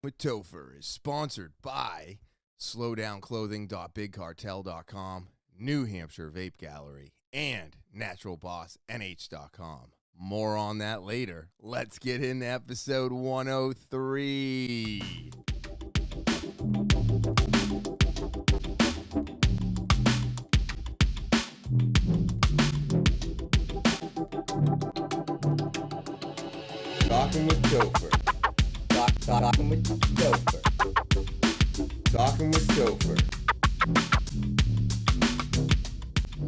with Topher is sponsored by slowdownclothing.bigcartel.com, New Hampshire Vape Gallery, and naturalbossnh.com. More on that later. Let's get into episode 103. Talking with Topher. Talking with Topher. Talking with Topher.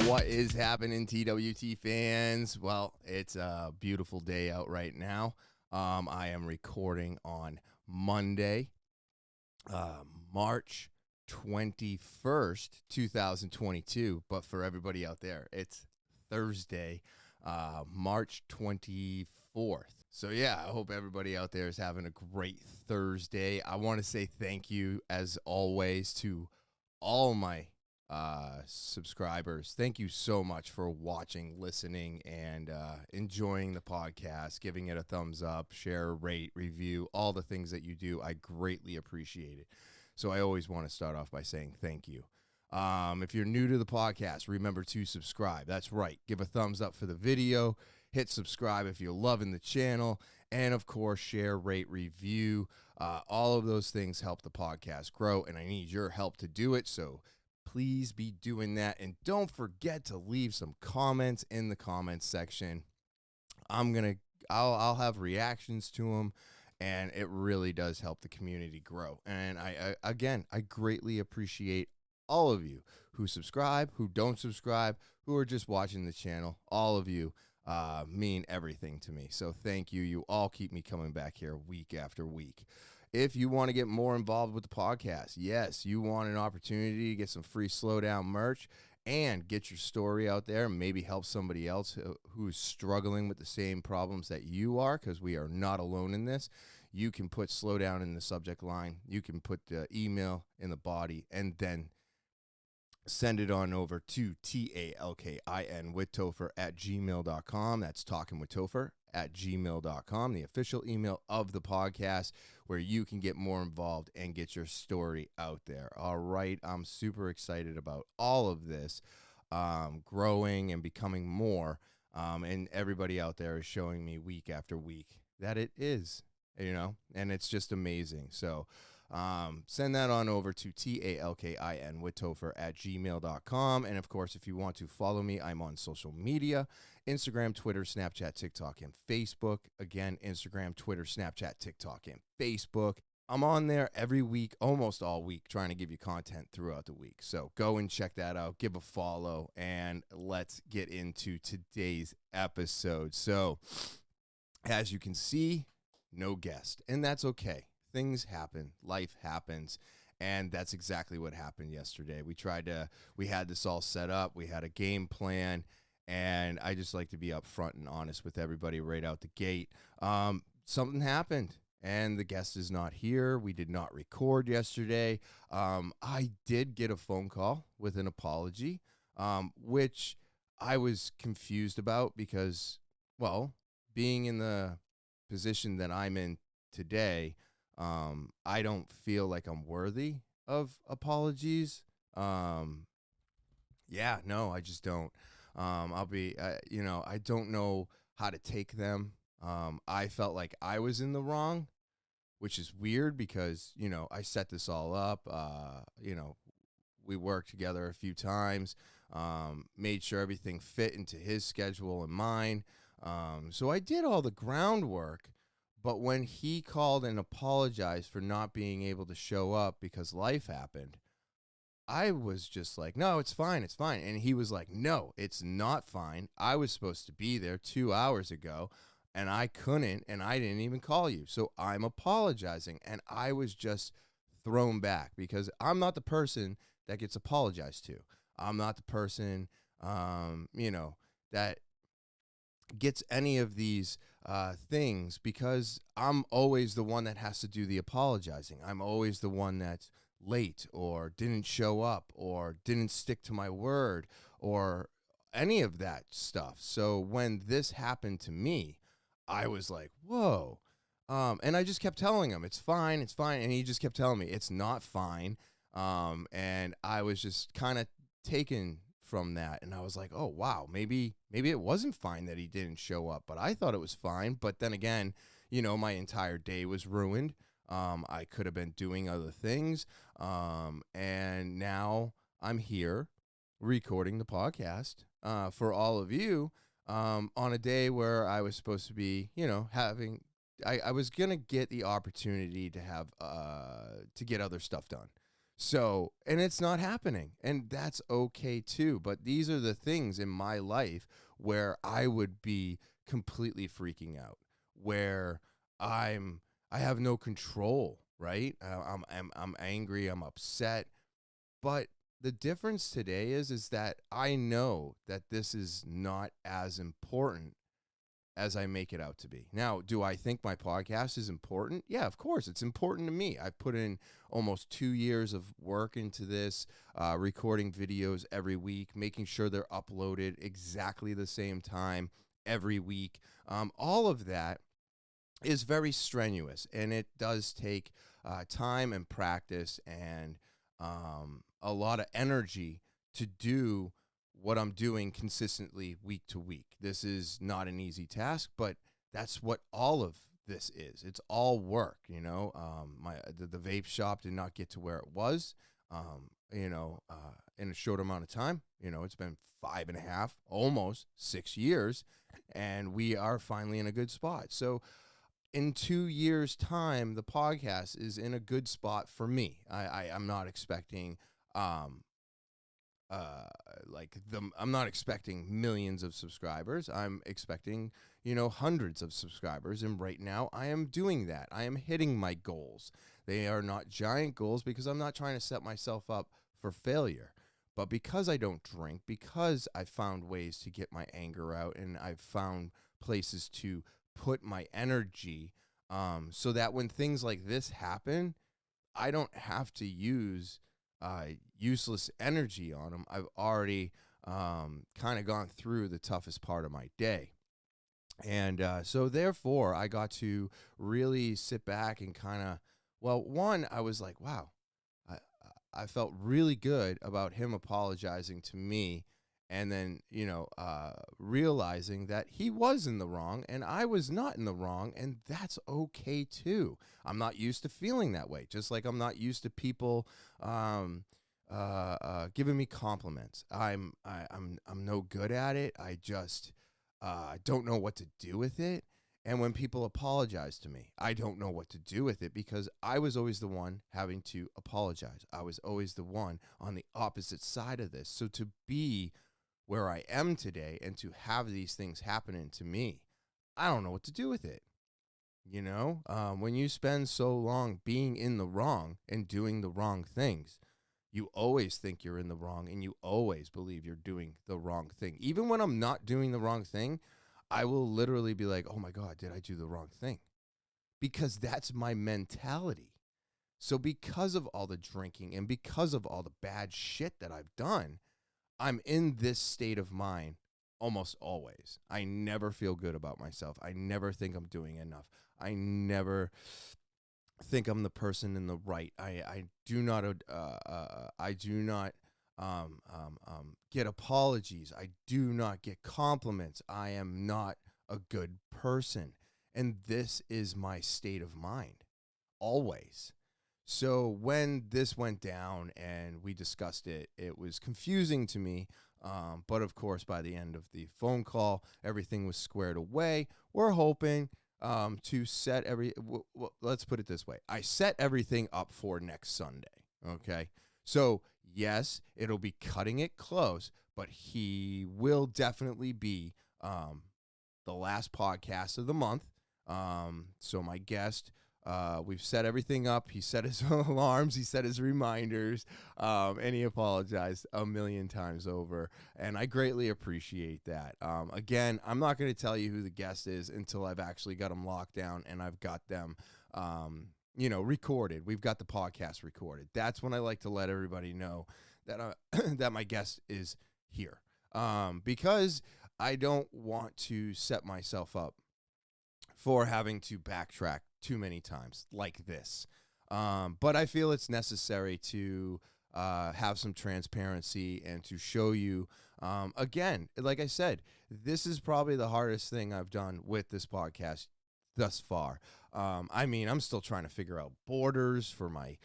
What is happening, TwT fans? Well, it's a beautiful day out right now. I am recording on Monday, March 21st, 2022. But for everybody out there, it's Thursday, March 24th. So yeah, I hope everybody out there is having a great Thursday. I want to say thank you, as always, to all my subscribers. Thank you so much for watching, listening, and enjoying the podcast, giving it a thumbs up, share, rate, review, all the things that you do. I greatly appreciate it. So I always want to start off by saying thank you. If you're new to the podcast, remember to subscribe. That's right. Give a thumbs up for the video. Hit subscribe if you're loving the channel. And, of course, share, rate, review. All of those things help the podcast grow, and I need your help to do it. So please be doing that. And don't forget to leave some comments in the comments section. I'll have reactions to them, and it really does help the community grow. And I greatly appreciate all of you who subscribe, who don't subscribe, who are just watching the channel. All of you mean everything to me. So thank you. You all keep me coming back here week after week. If you want to get more involved with the podcast, yes, you want an opportunity to get some free Slowdown merch and get your story out there, and maybe help somebody else who's struggling with the same problems that you are, because we are not alone in this. You can put Slowdown in the subject line. You can put the email in the body, and then send it on over to talkinwithtopher@gmail.com. That's talkinwithtopher@gmail.com, the official email of the podcast, where you can get more involved and get your story out there. All right. I'm super excited about all of this growing and becoming more. And everybody out there is showing me week after week that it is, and it's just amazing. So send that on over to talkinwithtopher@gmail.com. And of course, if you want to follow me, I'm on social media: Instagram, Twitter, Snapchat, TikTok, and Facebook. Again, Instagram, Twitter, Snapchat, TikTok, and Facebook. I'm on there every week, almost all week, trying to give you content throughout the week. So go and check that out, give a follow, and let's get into today's episode. So as you can see, no guest, and that's okay. Things happen, life happens, and that's exactly what happened yesterday. We had this all set up, we had a game plan, and I just like to be upfront and honest with everybody right out the gate. Something happened, and the guest is not here. We did not record yesterday. I did get a phone call with an apology, which I was confused about because, well, being in the position that I'm in today, I don't feel like I'm worthy of apologies. No, I just don't. I don't know how to take them. I felt like I was in the wrong, which is weird because, I set this all up. We worked together a few times, made sure everything fit into his schedule and mine. So I did all the groundwork. But when he called and apologized for not being able to show up because life happened, I was just like, no, it's fine, it's fine. And he was like, no, it's not fine. I was supposed to be there 2 hours ago, and I couldn't, and I didn't even call you. So I'm apologizing. And I was just thrown back because I'm not the person that gets apologized to. I'm not the person, that gets any of these things, because I'm always the one that has to do the apologizing. I'm always the one that's late or didn't show up or didn't stick to my word or any of that stuff. So when this happened to me, I was like, whoa, And I just kept telling him, it's fine, it's fine. And he just kept telling me, it's not fine. And I was just kind of taken from that. And I was like, oh, wow, maybe it wasn't fine that he didn't show up. But I thought it was fine. But then again, my entire day was ruined. I could have been doing other things. And now I'm here recording the podcast for all of you on a day where I was supposed to be, having I was gonna get the opportunity to have to get other stuff done. So, and it's not happening, and that's okay too. But these are the things in my life where I would be completely freaking out, where I have no control, right? I'm angry, I'm upset, but the difference today is that I know that this is not as important as I make it out to be. Now, do I think my podcast is important? Yeah, of course. It's important to me. I've put in almost 2 years of work into this, recording videos every week, making sure they're uploaded exactly the same time every week. All of that is very strenuous, and it does take time and practice and a lot of energy to do what I'm doing consistently week to week. This is not an easy task, but that's what all of this is. It's all work, the vape shop did not get to where it was, in a short amount of time. It's been 5.5, almost 6 years, and we are finally in a good spot. So in 2 years' time, the podcast is in a good spot for me. I'm not expecting I'm not expecting millions of subscribers. I'm expecting, hundreds of subscribers. And right now I am doing that. I am hitting my goals. They are not giant goals because I'm not trying to set myself up for failure. But because I don't drink, because I found ways to get my anger out, and I've found places to put my energy, so that when things like this happen, I don't have to use useless energy on them. I've already kind of gone through the toughest part of my day. And so therefore, I got to really sit back and one, I was like, wow, I, I felt really good about him apologizing to me, and then, realizing that he was in the wrong and I was not in the wrong, and that's okay too. I'm not used to feeling that way, just like I'm not used to people giving me compliments. I'm no good at it. I just don't know what to do with it. And when people apologize to me, I don't know what to do with it because I was always the one having to apologize. I was always the one on the opposite side of this. So to be where I am today and to have these things happening to me, I don't know what to do with it. When you spend so long being in the wrong and doing the wrong things, you always think you're in the wrong and you always believe you're doing the wrong thing. Even when I'm not doing the wrong thing, I will literally be like, oh my God, did I do the wrong thing? Because that's my mentality. So because of all the drinking and because of all the bad shit that I've done, I'm in this state of mind almost always. I never feel good about myself. I never think I'm doing enough. I never think I'm the person in the right. I do not get apologies. I do not get compliments. I am not a good person. And this is my state of mind always. So when this went down and we discussed it, it was confusing to me. But of course, by the end of the phone call, everything was squared away. We're hoping to set let's put it this way. I set everything up for next Sunday. Okay. So yes, it'll be cutting it close, but he will definitely be the last podcast of the month. So my guest, we've set everything up. He set his alarms. He set his reminders. And he apologized a million times over. And I greatly appreciate that. Again, I'm not going to tell you who the guest is until I've actually got them locked down and I've got them, recorded. We've got the podcast recorded. That's when I like to let everybody know that that my guest is here. Because I don't want to set myself up for having to backtrack too many times like this. But I feel it's necessary to have some transparency and to show you, again, like I said, this is probably the hardest thing I've done with this podcast thus far. I mean, I'm still trying to figure out borders for my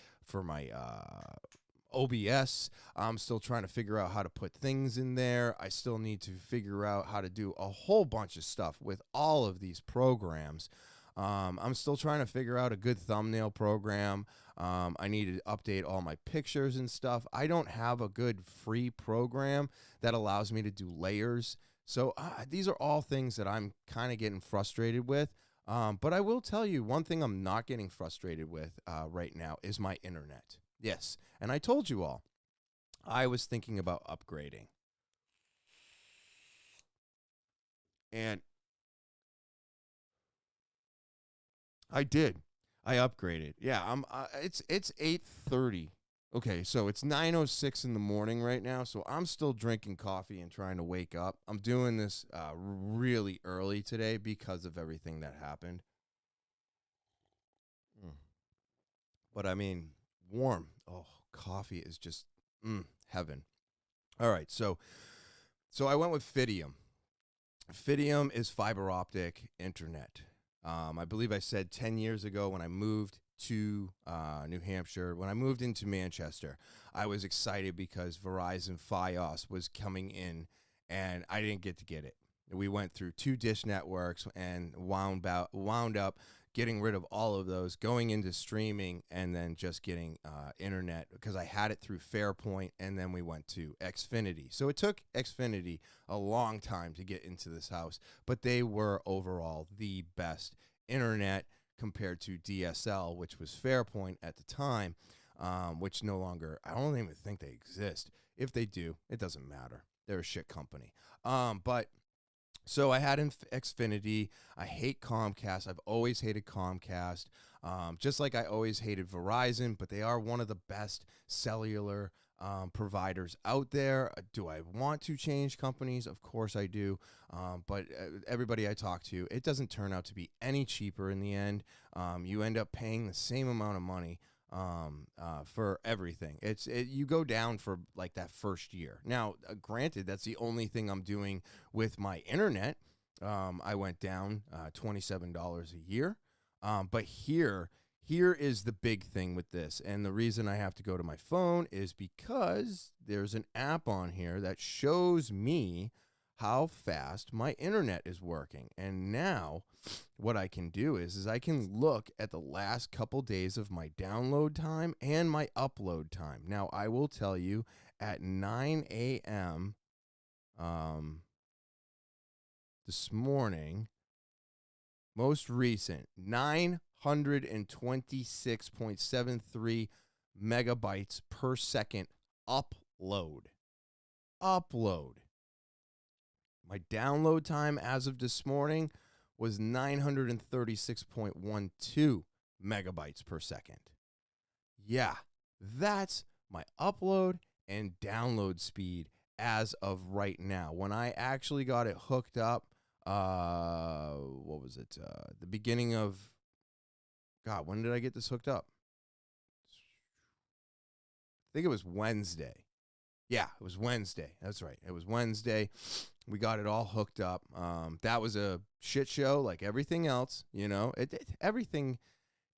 OBS. I'm still trying to figure out how to put things in there. I still need to figure out how to do a whole bunch of stuff with all of these programs. I'm still trying to figure out a good thumbnail program. I need to update all my pictures and stuff. I don't have a good free program that allows me to do layers. So these are all things that I'm kind of getting frustrated with. But I will tell you, one thing I'm not getting frustrated with right now is my internet. Yes, and I told you all, I was thinking about upgrading. And I did. I upgraded. Yeah, it's 8:30. Okay, so it's 9:06 in the morning right now, so I'm still drinking coffee and trying to wake up. I'm doing this really early today because of everything that happened. Mm. But I mean, warm. Oh, coffee is just heaven. All right, so I went with Fidium. Fidium is fiber optic internet. I believe I said 10 years ago when I moved to New Hampshire, when I moved into Manchester, I was excited because Verizon Fios was coming in, and I didn't get it. We went through 2 dish networks and wound up getting rid of all of those, going into streaming, and then just getting internet because I had it through Fairpoint, and then we went to Xfinity. So it took Xfinity a long time to get into this house, but they were overall the best internet compared to DSL, which was Fairpoint at the time, which no longer, I don't even think they exist. If they do, it doesn't matter. They're a shit company. But so I had Xfinity. I hate Comcast. I've always hated Comcast, just like I always hated Verizon, but they are one of the best cellular providers out there. Do I want to change companies? Of course I do. But everybody I talk to, it doesn't turn out to be any cheaper in the end. You end up paying the same amount of money for everything. You go down for like that first year. Now, granted, that's the only thing I'm doing with my internet. I went down $27 a year. But here is the big thing with this. And the reason I have to go to my phone is because there's an app on here that shows me how fast my internet is working. And now what I can do is I can look at the last couple days of my download time and my upload time. Now, I will tell you at 9 a.m. This morning, most recent, 926.73 megabytes per second upload. My download time as of this morning was 936.12 megabytes per second. Yeah, that's my upload and download speed as of right now. When I actually got it hooked up, what was it? The beginning of, God, when did I get this hooked up? I think it was Wednesday. Yeah, it was Wednesday. That's right. It was Wednesday. We got it all hooked up. That was a shit show like everything else. You know, everything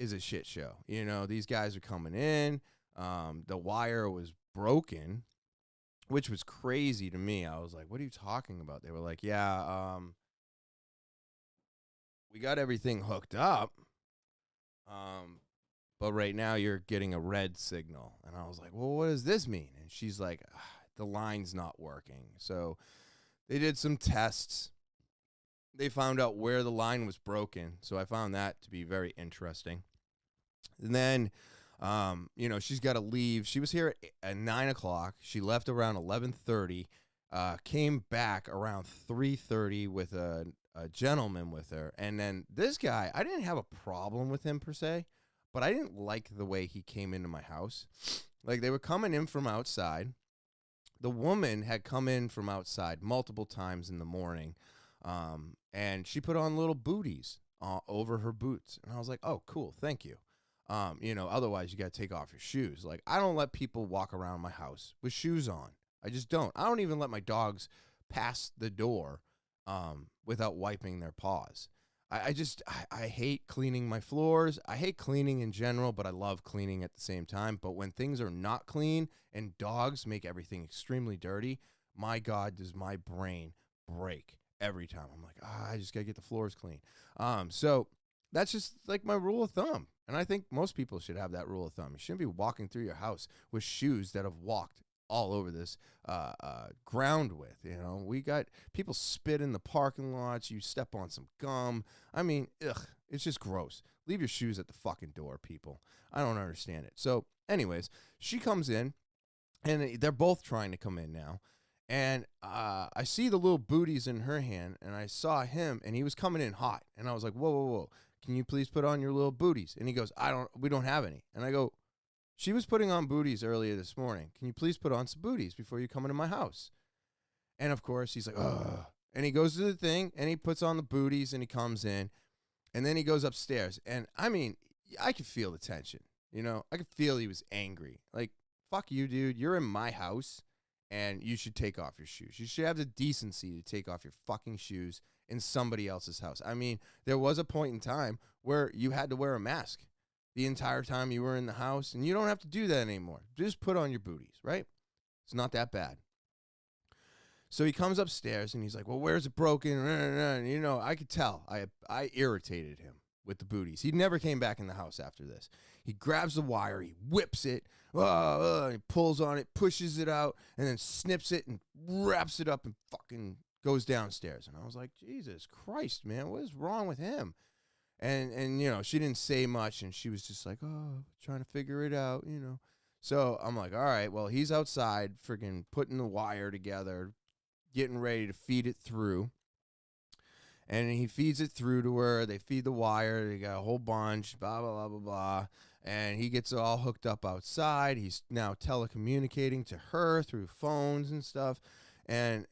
is a shit show. You know, these guys are coming in. The wire was broken, which was crazy to me. I was like, what are you talking about? They were like, yeah, we got everything hooked up. But right now you're getting a red signal. And I was like, well, what does this mean? And she's like, the line's not working. So they did some tests. They found out where the line was broken. So I found that to be very interesting. And then, she's got to leave. She was here at 9 o'clock. She left around 11:30. Came back around 3:30 with a gentleman with her. And then this guy, I didn't have a problem with him per se, but I didn't like the way he came into my house. Like, they were coming in from outside. The woman had come in from outside multiple times in the morning, and she put on little booties over her boots. And I was like, oh, cool, thank you. Otherwise you got to take off your shoes. Like, I don't let people walk around my house with shoes on. I just don't. I don't even let my dogs pass the door without wiping their paws. I hate cleaning my floors. I hate cleaning in general, but I love cleaning at the same time. But when things are not clean and dogs make everything extremely dirty, my God, does my brain break every time. I'm like, I just got to get the floors clean. So that's just like my rule of thumb. And I think most people should have that rule of thumb. You shouldn't be walking through your house with shoes that have walked all over this ground with. We got people spit in the parking lots. You step on some gum. I mean, it's just gross. Leave your shoes at the fucking door, people. I don't understand it. So anyways, she comes in, and they're both trying to come in now. And I see the little booties in her hand, and I saw him, and he was coming in hot. And I was like, whoa, whoa, whoa. Can you please put on your little booties? And he goes, we don't have any. And I go, she was putting on booties earlier this morning. Can you please put on some booties before you come into my house? And of course, he's like, ugh. And he goes to the thing, and he puts on the booties, and he comes in. And then he goes upstairs. And I mean, I could feel the tension. I could feel he was angry. Like, fuck you, dude. You're in my house, and you should take off your shoes. You should have the decency to take off your fucking shoes in somebody else's house. I mean, there was a point in time where you had to wear a mask the entire time you were in the house, and you don't have to do that anymore. Just put on your booties, right? It's not that bad. So he comes upstairs, and he's like, well, where's it broken? And, I could tell. I irritated him with the booties. He never came back in the house after this. He grabs the wire, he whips it, he pulls on it, pushes it out, and then snips it and wraps it up and fucking goes downstairs. And I was like, Jesus Christ, man, what is wrong with him? And she didn't say much, and she was just like, oh, trying to figure it out, So I'm like, all right, well, he's outside freaking putting the wire together, getting ready to feed it through. And he feeds it through to her. They feed the wire. They got a whole bunch, blah, blah, blah, blah, blah. And he gets all hooked up outside. He's now telecommunicating to her through phones and stuff. And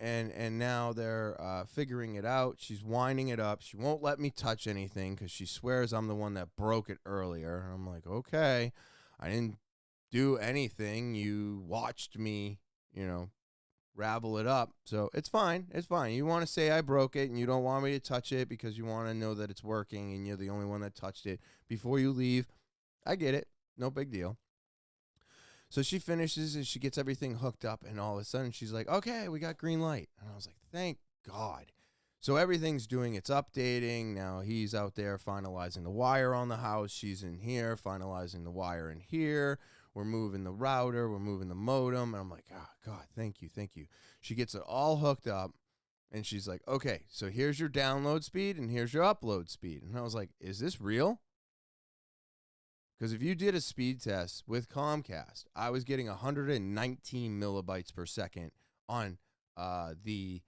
now they're figuring it out. She's winding it up. She won't let me touch anything because she swears I'm the one that broke it earlier. And I'm like, okay, I didn't do anything. You watched me, ravel it up. So it's fine. It's fine. You want to say I broke it and you don't want me to touch it because you want to know that it's working and you're the only one that touched it before you leave. I get it. No big deal. So she finishes and she gets everything hooked up, and all of a sudden she's like, okay, we got green light. And I was like, thank God. So everything's doing its updating. Now he's out there finalizing the wire on the house. She's in here finalizing the wire in here. We're moving the router. We're moving the modem. And I'm like, oh, God, thank you, thank you. She gets it all hooked up, and she's like, okay, so here's your download speed, and here's your upload speed. And I was like, is this real? Because if you did a speed test with Comcast, I was getting 119 millibytes per second on the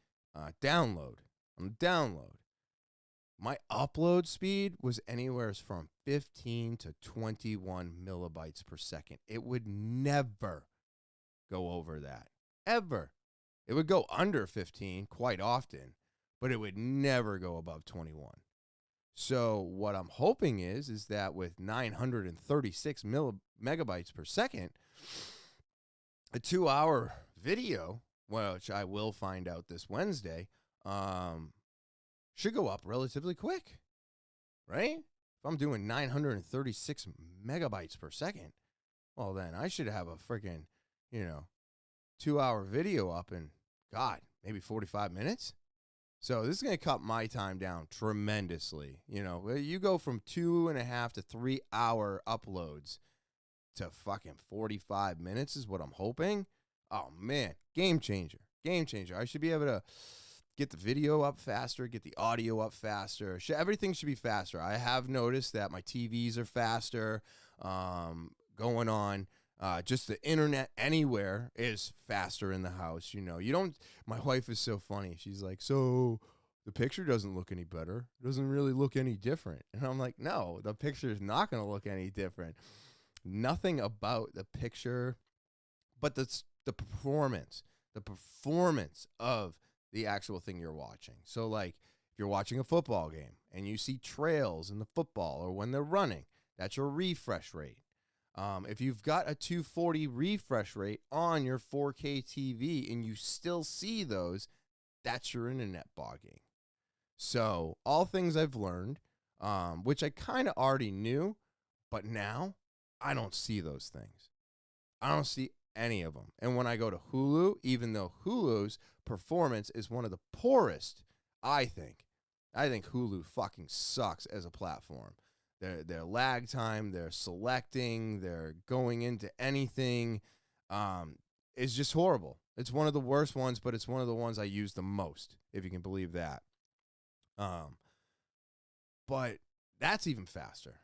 download. On the download. My upload speed was anywhere from 15 to 21 millibytes per second. It would never go over that. Ever. It would go under 15 quite often, but it would never go above 21. So what I'm hoping is that with 936 megabytes per second, a 2-hour video, which I will find out this Wednesday, should go up relatively quick, right? If I'm doing 936 megabytes per second, well, then I should have a freaking, 2-hour video up in, God, maybe 45 minutes. So this is going to cut my time down tremendously. You go from 2.5 to 3 hour uploads to fucking 45 minutes is what I'm hoping. Oh, man. Game changer. Game changer. I should be able to get the video up faster, get the audio up faster. Everything should be faster. I have noticed that my TVs are faster going on. Just the internet anywhere is faster in the house. My wife is so funny. She's like, so the picture doesn't look any better. It doesn't really look any different. And I'm like, no, the picture is not going to look any different. Nothing about the picture, but the performance of the actual thing you're watching. So like, if you're watching a football game and you see trails in the football or when they're running, that's your refresh rate. If you've got a 240 refresh rate on your 4K TV and you still see those, that's your internet bogging. So all things I've learned, which I kind of already knew, but now I don't see those things. I don't see any of them. And when I go to Hulu, even though Hulu's performance is one of the poorest, I think Hulu fucking sucks as a platform. Their lag time, their selecting, their going into anything is just horrible. It's one of the worst ones, but it's one of the ones I use the most, if you can believe that. But that's even faster.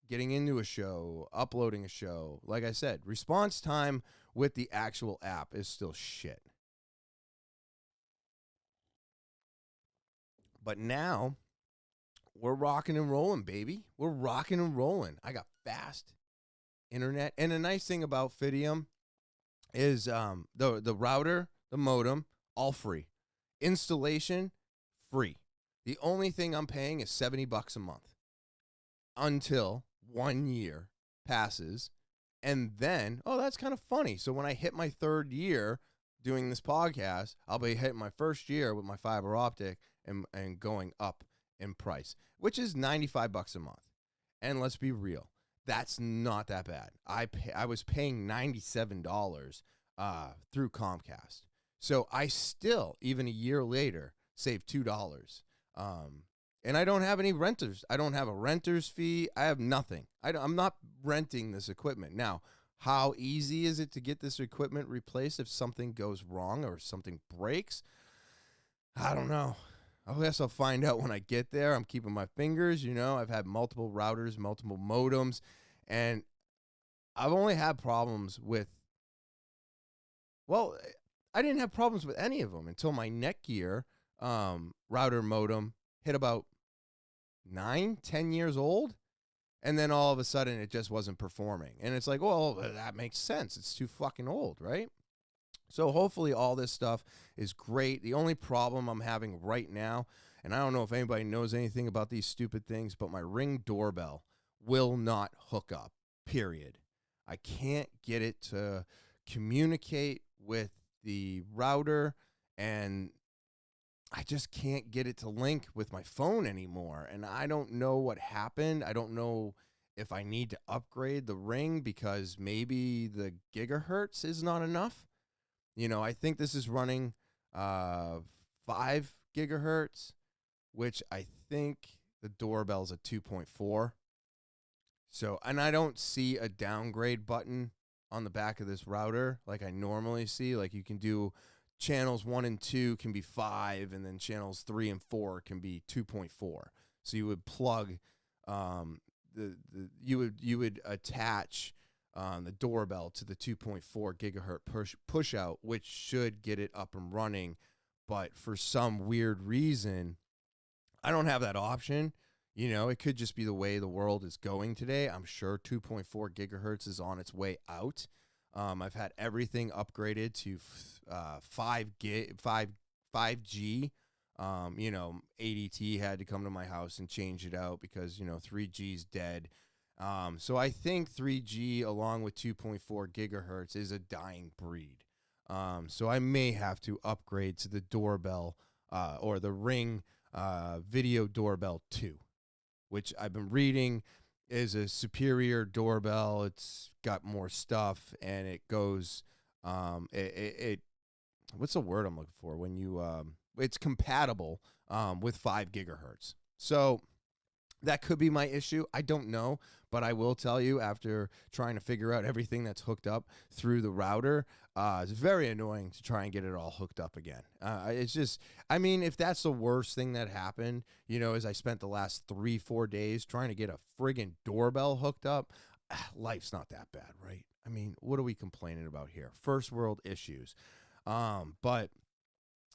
Getting into a show, uploading a show, like I said, response time with the actual app is still shit. But now we're rocking and rolling, baby. We're rocking and rolling. I got fast internet. And the nice thing about Fidium is the router, the modem, all free. Installation, free. The only thing I'm paying is $70 a month until 1 year passes. And then, that's kind of funny. So when I hit my third year doing this podcast, I'll be hitting my first year with my fiber optic and going up in price, which is $95 a month. And let's be real, that's not that bad. I was paying $97 through Comcast. So I still, even a year later, saved $2. And I don't have any renters. I don't have a renter's fee. I have nothing. I'm not renting this equipment. Now, how easy is it to get this equipment replaced if something goes wrong or something breaks? I don't know. I guess I'll find out when I get there. I'm keeping my fingers. I've had multiple routers, multiple modems, and I've only had problems with, I didn't have problems with any of them until my Netgear router modem hit about 9-10 years old, and then all of a sudden it just wasn't performing. And it's like, well, that makes sense. It's too fucking old, right? So hopefully all this stuff is great. The only problem I'm having right now, and I don't know if anybody knows anything about these stupid things, but my Ring doorbell will not hook up, period. I can't get it to communicate with the router, and I just can't get it to link with my phone anymore. And I don't know what happened. I don't know if I need to upgrade the Ring because maybe the gigahertz is not enough. I think this is running 5 gigahertz, which I think the doorbell's at 2.4. So, and I don't see a downgrade button on the back of this router like I normally see. Like you can do channels 1 and 2 can be 5, and then channels 3 and 4 can be 2.4. So you would plug you would attach the doorbell to the 2.4 gigahertz push out, which should get it up and running. But for some weird reason, I don't have that option. It could just be the way the world is going today. I'm sure 2.4 gigahertz is on its way out. I've had everything upgraded to 5G. ADT had to come to my house and change it out because 3G's dead. So I think 3G along with 2.4 gigahertz is a dying breed. So I may have to upgrade to the doorbell or the Ring video doorbell 2, which I've been reading is a superior doorbell. It's got more stuff, and it goes, what's the word I'm looking for? When you, it's compatible with 5 gigahertz. So that could be my issue. I don't know, but I will tell you after trying to figure out everything that's hooked up through the router, it's very annoying to try and get it all hooked up again. It's just, if that's the worst thing that happened, as I spent the last 3-4 days trying to get a friggin' doorbell hooked up, life's not that bad, right? What are we complaining about here? First world issues. But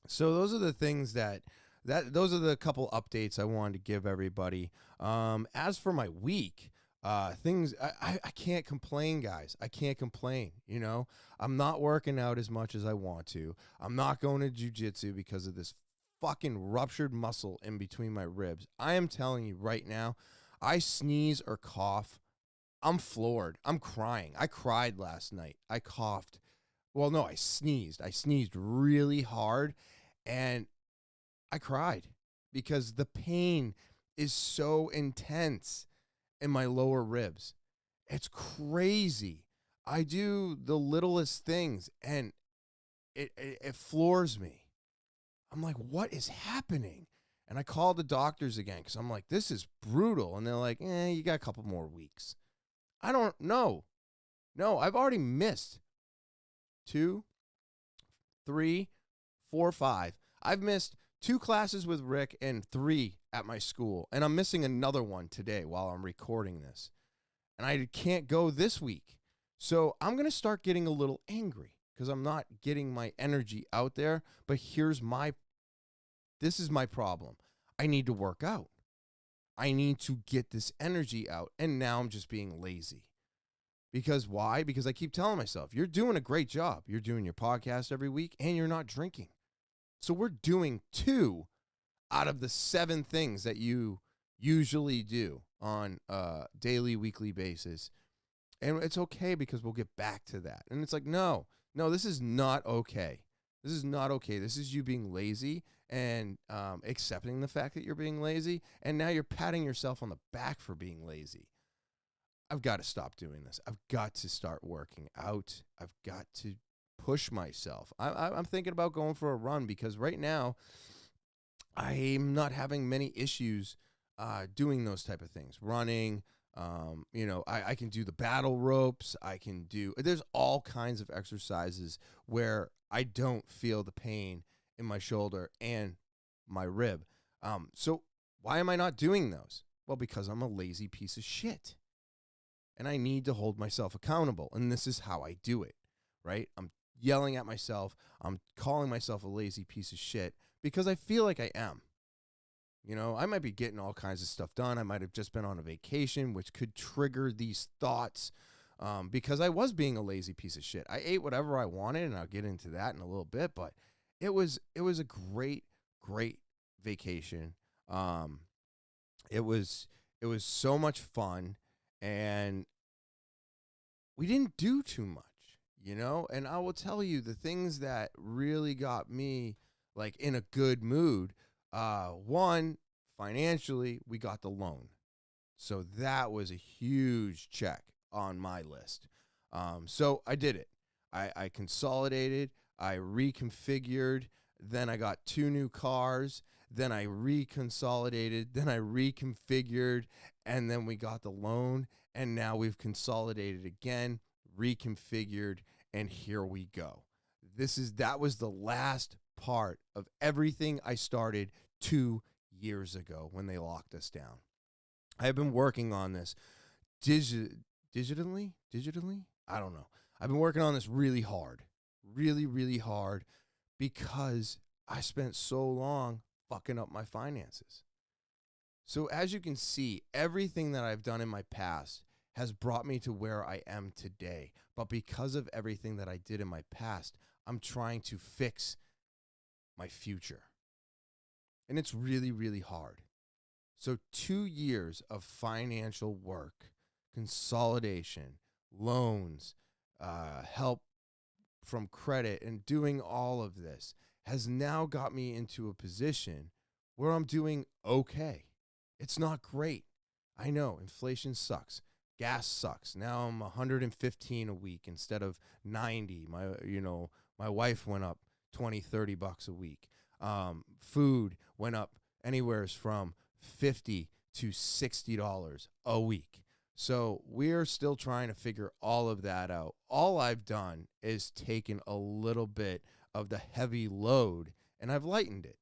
so those are the things those are the couple updates I wanted to give everybody. As for my week, things, I can't complain, guys. I can't complain. I'm not working out as much as I want to. I'm not going to jiu-jitsu because of this fucking ruptured muscle in between my ribs. I am telling you right now, I sneeze or cough, I'm floored. I'm crying. I cried last night. I coughed. Well, no, I sneezed. I sneezed really hard and I cried because the pain is so intense in my lower ribs. It's crazy. I do the littlest things and it floors me. I'm like, what is happening? And I called the doctors again because I'm like, this is brutal. And they're like, you got a couple more weeks. I don't know. No, I've already missed 2, 3, 4, 5. I've missed 2 classes with Rick and 3 at my school. And I'm missing another one today while I'm recording this. And I can't go this week. So I'm going to start getting a little angry because I'm not getting my energy out there. But this is my problem. I need to work out. I need to get this energy out. And now I'm just being lazy. Because why? Because I keep telling myself, you're doing a great job. You're doing your podcast every week and you're not drinking. So we're doing 2 out of the 7 things that you usually do on a daily, weekly basis. And it's okay because we'll get back to that. And it's like, no, this is not okay. This is not okay. This is you being lazy and accepting the fact that you're being lazy. And now you're patting yourself on the back for being lazy. I've got to stop doing this. I've got to start working out. I've got to push myself. I'm thinking about going for a run because right now I'm not having many issues doing those type of things. Running, I can do the battle ropes. There's all kinds of exercises where I don't feel the pain in my shoulder and my rib. So why am I not doing those? Well, because I'm a lazy piece of shit. And I need to hold myself accountable. And this is how I do it, right? I'm yelling at myself. I'm calling myself a lazy piece of shit because I feel like I am. I might be getting all kinds of stuff done. I might have just been on a vacation, which could trigger these thoughts because I was being a lazy piece of shit. I ate whatever I wanted, and I'll get into that in a little bit. But it was a great, great vacation. It was so much fun. And we didn't do too much, and I will tell you the things that really got me like in a good mood. One, financially, we got the loan. So that was a huge check on my list. So I did it. I consolidated, I reconfigured, then I got 2 new cars, then I reconsolidated, then I reconfigured, and then we got the loan, and now we've consolidated again, reconfigured, and here we go. That was the last part of everything I started 2 years ago when they locked us down. I have been working on this digitally? I don't know. I've been working on this really hard, really, really hard because I spent so long fucking up my finances. So as you can see, everything that I've done in my past has brought me to where I am today. But because of everything that I did in my past, I'm trying to fix my future. And it's really, really hard. So 2 years of financial work, consolidation, loans, help from credit, and doing all of this has now got me into a position where I'm doing okay. It's not great. I know inflation sucks. Gas sucks. Now I'm 115 a week instead of 90. My wife went up 20, 30 bucks a week. Food went up anywhere from $50 to $60 a week. So we're still trying to figure all of that out. All I've done is taken a little bit of the heavy load and I've lightened it.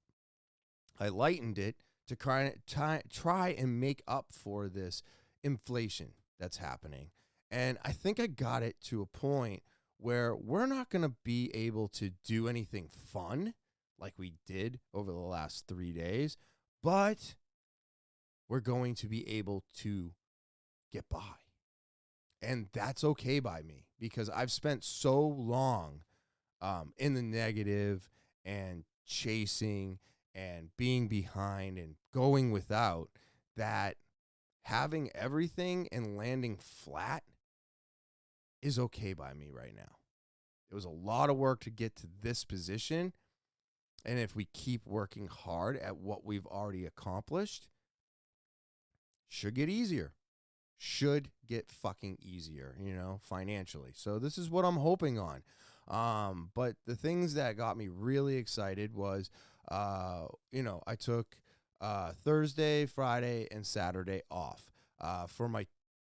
I lightened it to try and make up for this inflation that's happening. And I think I got it to a point where we're not going to be able to do anything fun like we did over the last 3 days, but we're going to be able to get by. And that's okay by me because I've spent so long in the negative and chasing and being behind and going without, that having everything and landing flat is okay by me right now. It was a lot of work to get to this position. And if we keep working hard at what we've already accomplished, should get easier. Should get fucking easier, financially. So this is what I'm hoping on. But the things that got me really excited was, I took Thursday, Friday, and Saturday off for my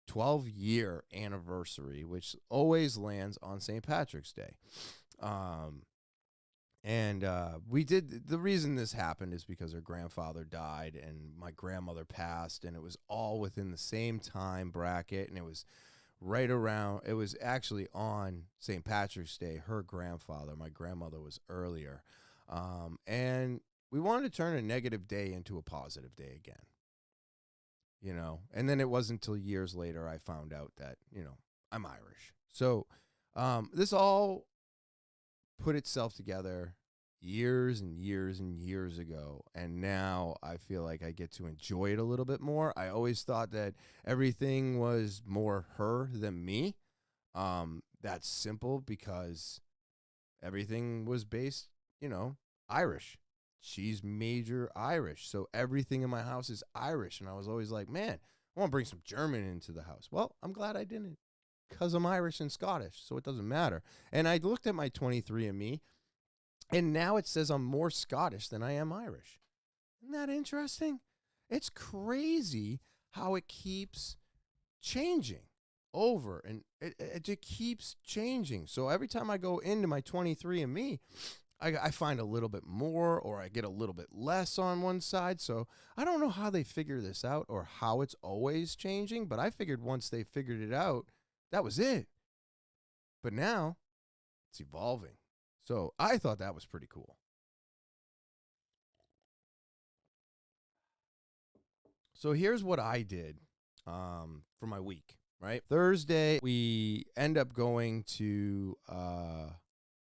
12-year anniversary, which always lands on St. Patrick's Day. And the reason this happened is because her grandfather died and my grandmother passed, and it was all within the same time bracket, and it was it was actually on St. Patrick's Day. Her grandfather, my grandmother, was earlier. And we wanted to turn a negative day into a positive day again. And then it wasn't until years later I found out that, I'm Irish. So this all put itself together years and years and years ago, and now I feel like I get to enjoy it a little bit more. I always thought that everything was more her than me. That's simple because everything was based, Irish. She's major Irish, so everything in my house is Irish, and I was always like, man, I want to bring some German into the house. Well, I'm glad I didn't, because I'm Irish and Scottish, so it doesn't matter. And I looked at my 23andMe, and now it says I'm more Scottish than I am Irish. Isn't that interesting? It's crazy how it keeps changing over, and it just keeps changing. So every time I go into my 23andMe, I find a little bit more, or I get a little bit less on one side. So I don't know how they figure this out or how it's always changing, but I figured once they figured it out, that was it. But now it's evolving. So I thought that was pretty cool. So here's what I did for my week, right? Thursday, we end up going to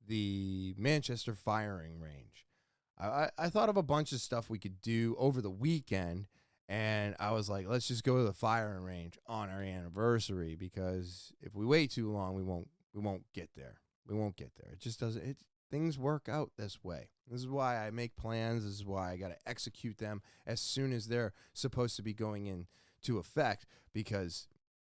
the Manchester firing range. I thought of a bunch of stuff we could do over the weekend, and I was like, let's just go to the firing range on our anniversary, because if we wait too long, we won't get there. We won't get there. It just doesn't. Things work out this way. This is why I make plans. This is why I got to execute them as soon as they're supposed to be going into effect, because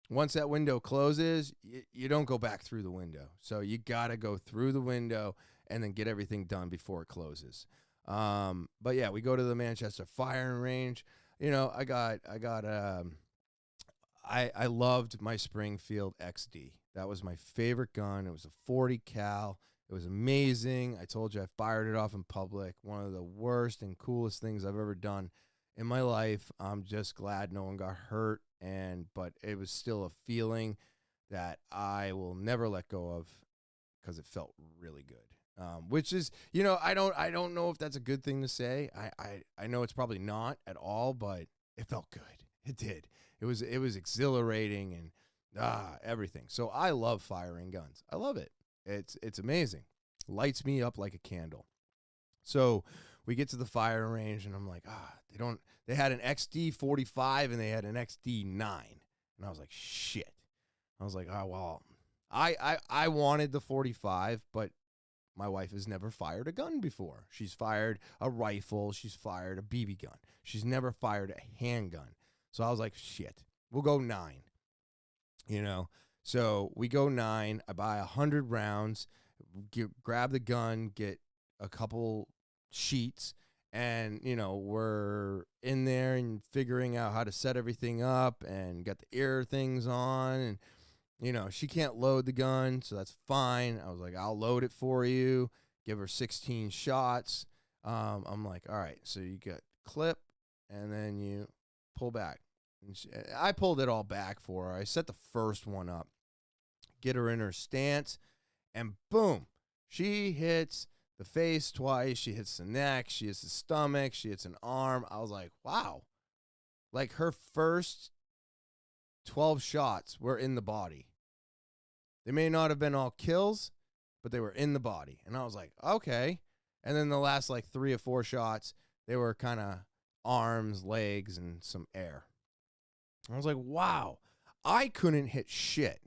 once that window closes, you don't go back through the window. So you got to go through the window and then get everything done before it closes. But yeah, we go to the Manchester firing range. I loved my Springfield XD. That was my favorite gun. It was a 40 cal. It was amazing. I told you I fired it off in public. One of the worst and coolest things I've ever done in my life. I'm just glad no one got hurt, but it was still a feeling that I will never let go of, because it felt really good. Which is, I don't know if that's a good thing to say. I know it's probably not at all, but it felt good. It did. It was exhilarating and everything. So I love firing guns. I love it. It's amazing. Lights me up like a candle. So we get to the firing range, and I'm like, they had an XD 45 and they had an XD 9. And I was like, shit. I was like, well, I wanted the 45, but my wife has never fired a gun before. She's fired a rifle. She's fired a BB gun. She's never fired a handgun. So I was like, shit, we'll go 9, So we go 9. I buy 100 rounds, grab the gun, get a couple sheets, and, we're in there and figuring out how to set everything up and got the ear things on. And, she can't load the gun, so that's fine. I was like, I'll load it for you. Give her 16 shots. I'm like, all right, so you got clip, and then you pull back. And I pulled it all back for her. I set the first one up, get her in her stance, and boom, she hits the face twice. She hits the neck. She hits the stomach. She hits an arm. I was like, wow. Like, her first 12 shots were in the body. They may not have been all kills, but they were in the body. And I was like, okay. And then the last 3 or 4 shots, They were kind of arms, legs, and some air. I was like, wow, I couldn't hit shit.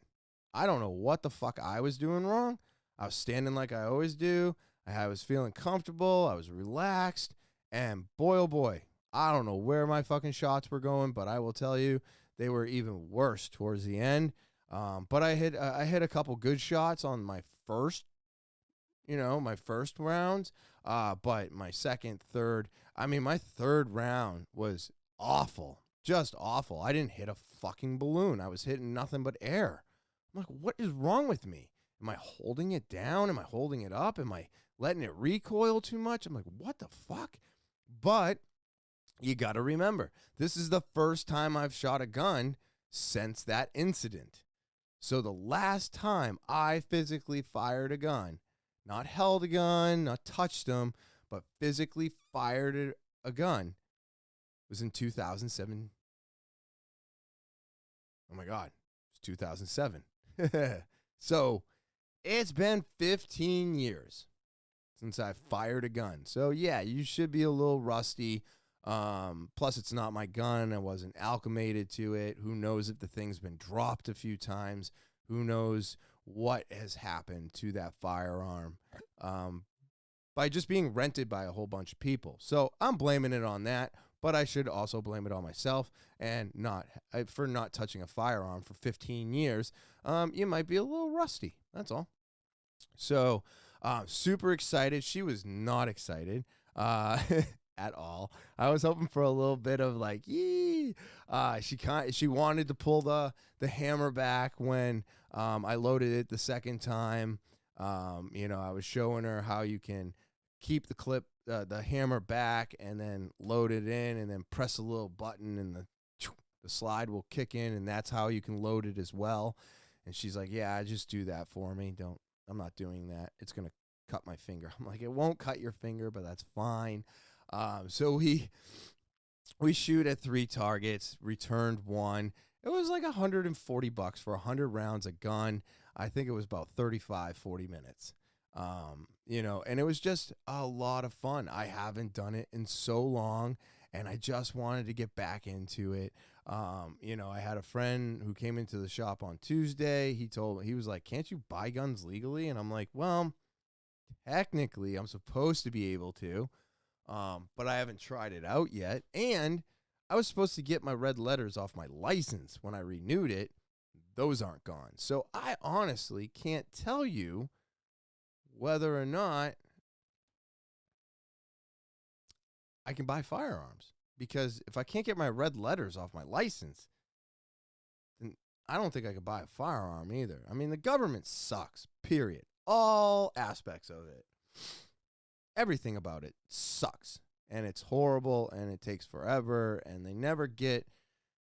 I don't know what the fuck I was doing wrong. I was standing like I always do. I was feeling comfortable. I was relaxed. And boy, oh boy, I don't know where my fucking shots were going, but I will tell you, they were even worse towards the end. But I hit a couple good shots on my first, my first rounds. But my second, third, my third round was awful, just awful. I didn't hit a fucking balloon. I was hitting nothing but air. I'm like, what is wrong with me? Am I holding it down? Am I holding it up? Am I letting it recoil too much? I'm like, what the fuck? But you got to remember, this is the first time I've shot a gun since that incident. So the last time I physically fired a gun, not held a gun, not touched them, but physically fired a gun, was in 2007. Oh my God, it's 2007. So it's been 15 years since I fired a gun. So yeah, you should be a little rusty. Plus, it's not my gun. I wasn't acclimated to it. Who knows if the thing's been dropped a few times? Who knows what has happened to that firearm by just being rented by a whole bunch of people. So I'm blaming it on that, but I should also blame it on myself and for not touching a firearm for 15 years. You might be a little rusty. That's all. So super excited. She was not excited at all. I was hoping for a little bit of like, yee. She wanted to pull the hammer back when I loaded it the second time. I was showing her how you can keep the clip, the hammer back, and then load it in, and then press a little button, and the slide will kick in, and that's how you can load it as well. And she's like, "Yeah, just do that for me. I'm not doing that. It's gonna cut my finger." I'm like, "It won't cut your finger, but that's fine." So we shoot at 3 targets, returned 1. It was like $140 for 100 rounds of gun. I think it was about 40 minutes. And it was just a lot of fun. I haven't done it in so long, and I just wanted to get back into it. I had a friend who came into the shop on Tuesday. He was like, "Can't you buy guns legally?" And I'm like, "Well, technically I'm supposed to be able to, but I haven't tried it out yet. And I was supposed to get my red letters off my license when I renewed it. Those aren't gone. So I honestly can't tell you whether or not I can buy firearms, because if I can't get my red letters off my license, then I don't think I could buy a firearm either. The government sucks, period. All aspects of it. Everything about it sucks, and it's horrible, and it takes forever, and they never get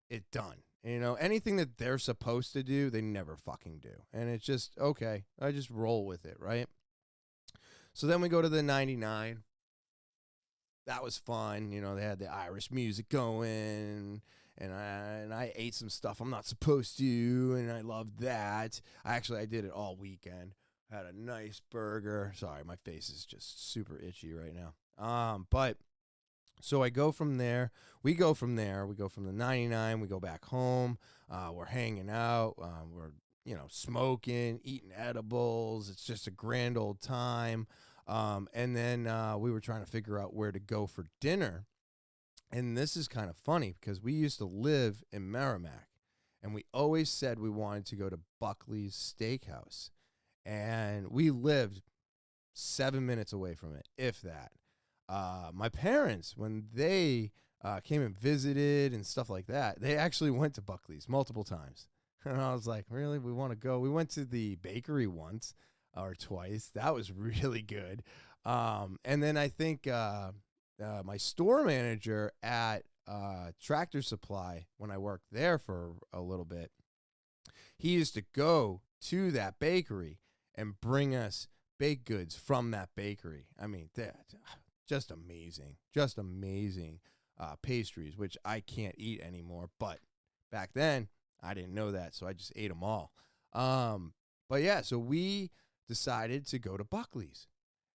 it done. Anything that they're supposed to do, they never fucking do. And it's just, okay, I just roll with it, right? So then we go to the 99. That was fun. They had the Irish music going, and I ate some stuff I'm not supposed to, and I loved that. I did it all weekend. Had a nice burger. Sorry, my face is just super itchy right now. But so I go from there. We go from the 99. We go back home. We're hanging out. We're smoking, eating edibles. It's just a grand old time. And then we were trying to figure out where to go for dinner. And this is kind of funny because we used to live in Merrimack, and we always said we wanted to go to Buckley's Steakhouse. And we lived 7 minutes away from it, if that. My parents, when they came and visited and stuff like that, they actually went to Buckley's multiple times. And I was like, really? We want to go? We went to the bakery once or twice. That was really good. And then I think my store manager at Tractor Supply, when I worked there for a little bit, he used to go to that bakery and bring us baked goods from that bakery. Just amazing pastries, which I can't eat anymore. But back then, I didn't know that, so I just ate them all. But yeah, so we decided to go to Buckley's,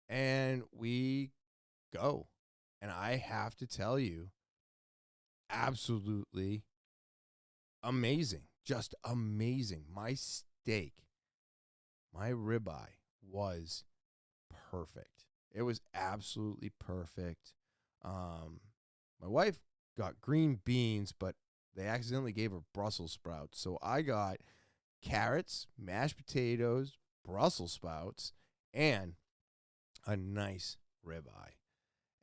and we go. And I have to tell you, absolutely amazing. Just amazing. My steak, my ribeye was perfect. It was absolutely perfect. Um, my wife got green beans, but they accidentally gave her Brussels sprouts. So I got carrots, mashed potatoes, Brussels sprouts, and a nice ribeye.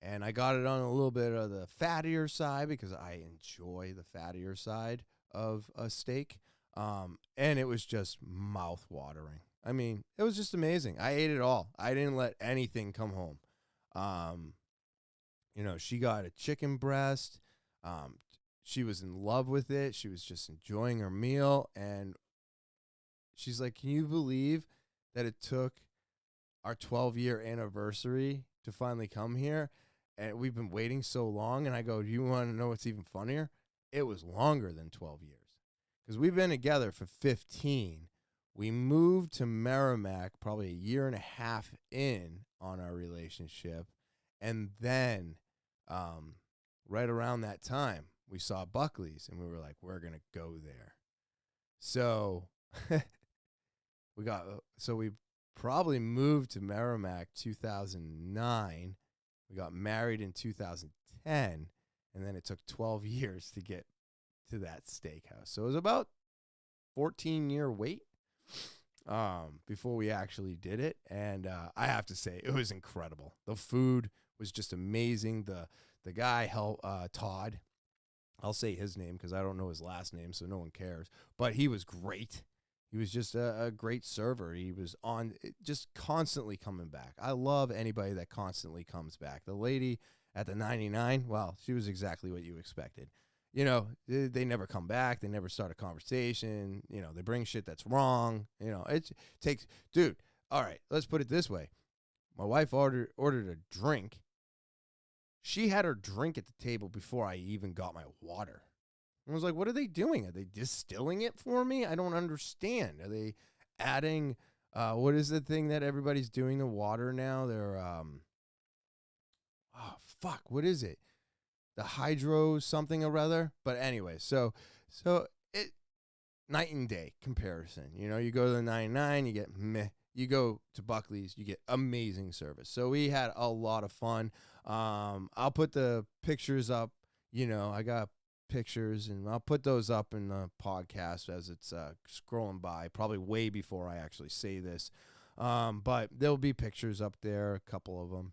And I got it on a little bit of the fattier side because I enjoy the fattier side of a steak. And it was just mouth watering. I mean, it was just amazing. I ate it all. I didn't let anything come home. Um, she got a chicken breast. Um, she was in love with it. She was just enjoying her meal. And she's like, "Can you believe that it took our 12-year anniversary to finally come here? And we've been waiting so long." And I go, "Do you want to know what's even funnier? It was longer than 12 years because we've been together for 15. We moved to Merrimack probably a year and a half in on our relationship. And then right around that time, we saw Buckley's and we were like, we're going to go there. So we probably moved to Merrimack 2009. We got married in 2010, and then it took 12 years to get to that steakhouse. So it was about 14-year wait before we actually did it. And I have to say, it was incredible. The food was just amazing. The guy, Todd, I'll say his name because I don't know his last name, so no one cares. But he was great. He was just a great server. He was just constantly coming back. I love anybody that constantly comes back. The lady at the 99, well, she was exactly what you expected. They never come back. They never start a conversation. They bring shit that's wrong. It takes, dude, all right, let's put it this way. My wife ordered a drink. She had her drink at the table before I even got my water. I was like, what are they doing? Are they distilling it for me? I don't understand. Are they adding, what is the thing that everybody's doing to water now? They're, what is it? The hydro something or other. But anyway, so it, night and day comparison. You go to the 99, you get meh. You go to Buckley's, you get amazing service. So we had a lot of fun. I'll put the pictures up. I got pictures, and I'll put those up in the podcast as it's scrolling by, probably way before I actually say this. But there'll be pictures up there, a couple of them.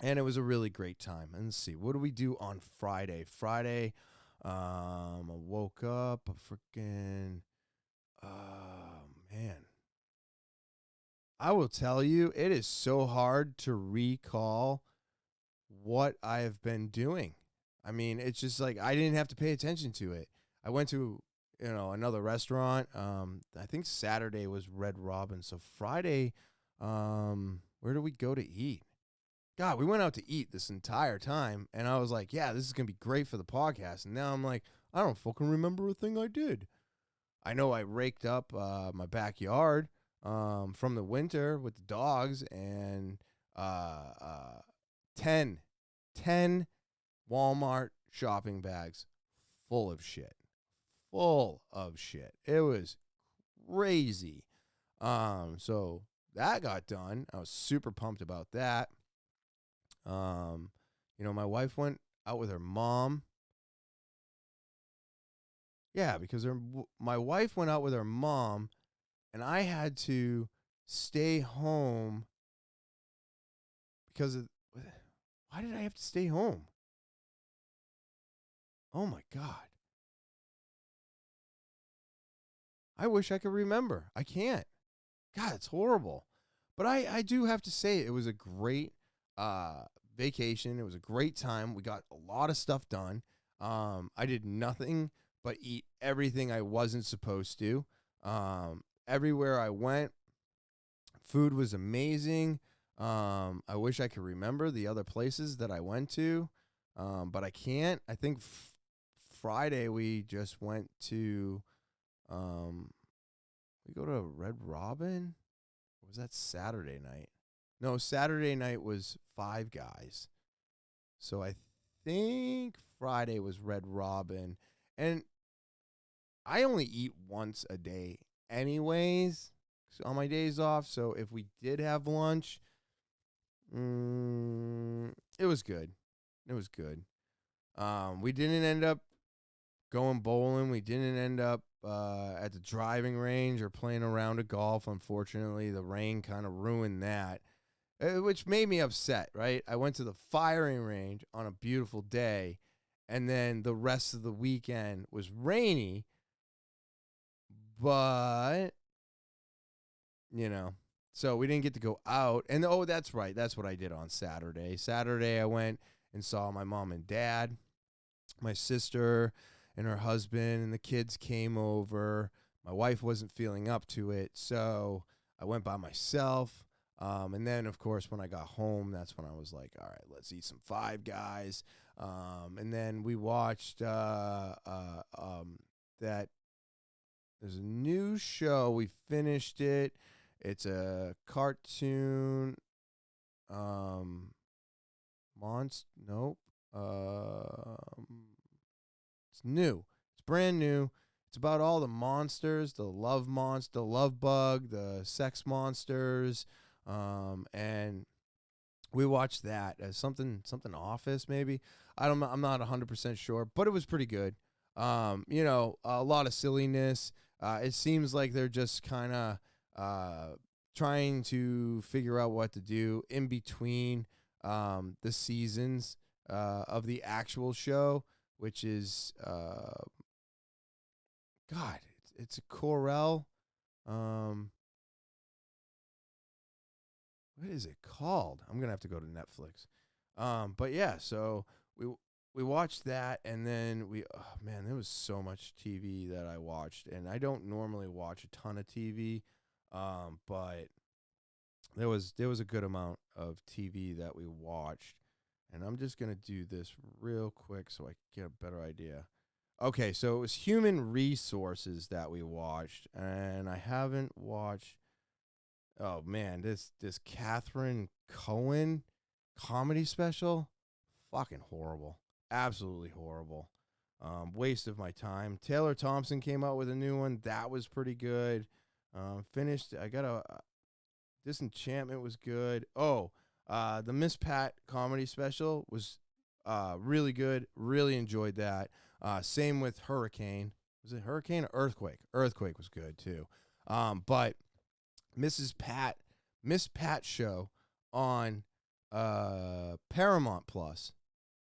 And it was a really great time. And let's see, what do we do on Friday? I woke up, man. I will tell you, it is so hard to recall what I have been doing. I mean, it's just like I didn't have to pay attention to it. I went to, another restaurant. I think Saturday was Red Robin. So Friday, where did we go to eat? God, we went out to eat this entire time, and I was like, yeah, this is going to be great for the podcast. And now I'm like, I don't fucking remember a thing I did. I know I raked up my backyard from the winter with the dogs, and 10 Walmart shopping bags full of shit. It was crazy. So that got done. I was super pumped about that. My wife went out with her mom. Yeah, because my wife went out with her mom, and I had to stay home because of, why did I have to stay home? Oh my God. I wish I could remember. I can't. God, it's horrible. But I do have to say it was a great vacation. It was a great time. We got a lot of stuff done. I did nothing but eat everything I wasn't supposed to. Everywhere I went, food was amazing. I wish I could remember the other places that I went to, but I can't. I think Friday we just went to, we go to Red Robin. Or was that Saturday night? No, Saturday night was Five Guys. So I think Friday was Red Robin. And I only eat once a day anyways on my days off. So if we did have lunch, it was good. It was good. We didn't end up going bowling. We didn't end up at the driving range or playing a round of golf. Unfortunately, the rain kind of ruined that, which made me upset, right? I went to the firing range on a beautiful day, and then the rest of the weekend was rainy, but, you know, so we didn't get to go out. And, oh, that's right. That's what I did on Saturday. Saturday, I went and saw my mom and dad. My sister and her husband and the kids came over. My wife wasn't feeling up to it, so I went by myself. And then, of course, when I got home, that's when I was like, all right, let's eat some Five Guys. And then we watched that. There's a new show. We finished it. It's a cartoon. Nope. It's new. It's brand new. It's about all the monsters, the love bug, the sex monsters, and we watched that as something Office maybe. I'm not 100% sure, but it was pretty good. A lot of silliness. It seems like they're just kind of trying to figure out what to do in between the seasons of the actual show, which is God, it's a Corel. What is it called? I'm gonna have to go to Netflix. But yeah, so we watched that, and then man, there was so much TV that I watched, and I don't normally watch a ton of TV, but there was a good amount of TV that we watched, and I'm just gonna do this real quick so I can get a better idea. Okay, so it was Human Resources that we watched, and I haven't watched. Oh man, this Catherine Cohen comedy special, fucking horrible, absolutely horrible. Waste of my time. Taylor Thompson came out with a new one that was pretty good. Finished. I got a Disenchantment was good. Oh, the Miss Pat comedy special was really good. Really enjoyed that. Same with Hurricane. Was it Hurricane or Earthquake? Earthquake was good too. But Miss Pat show on Paramount Plus.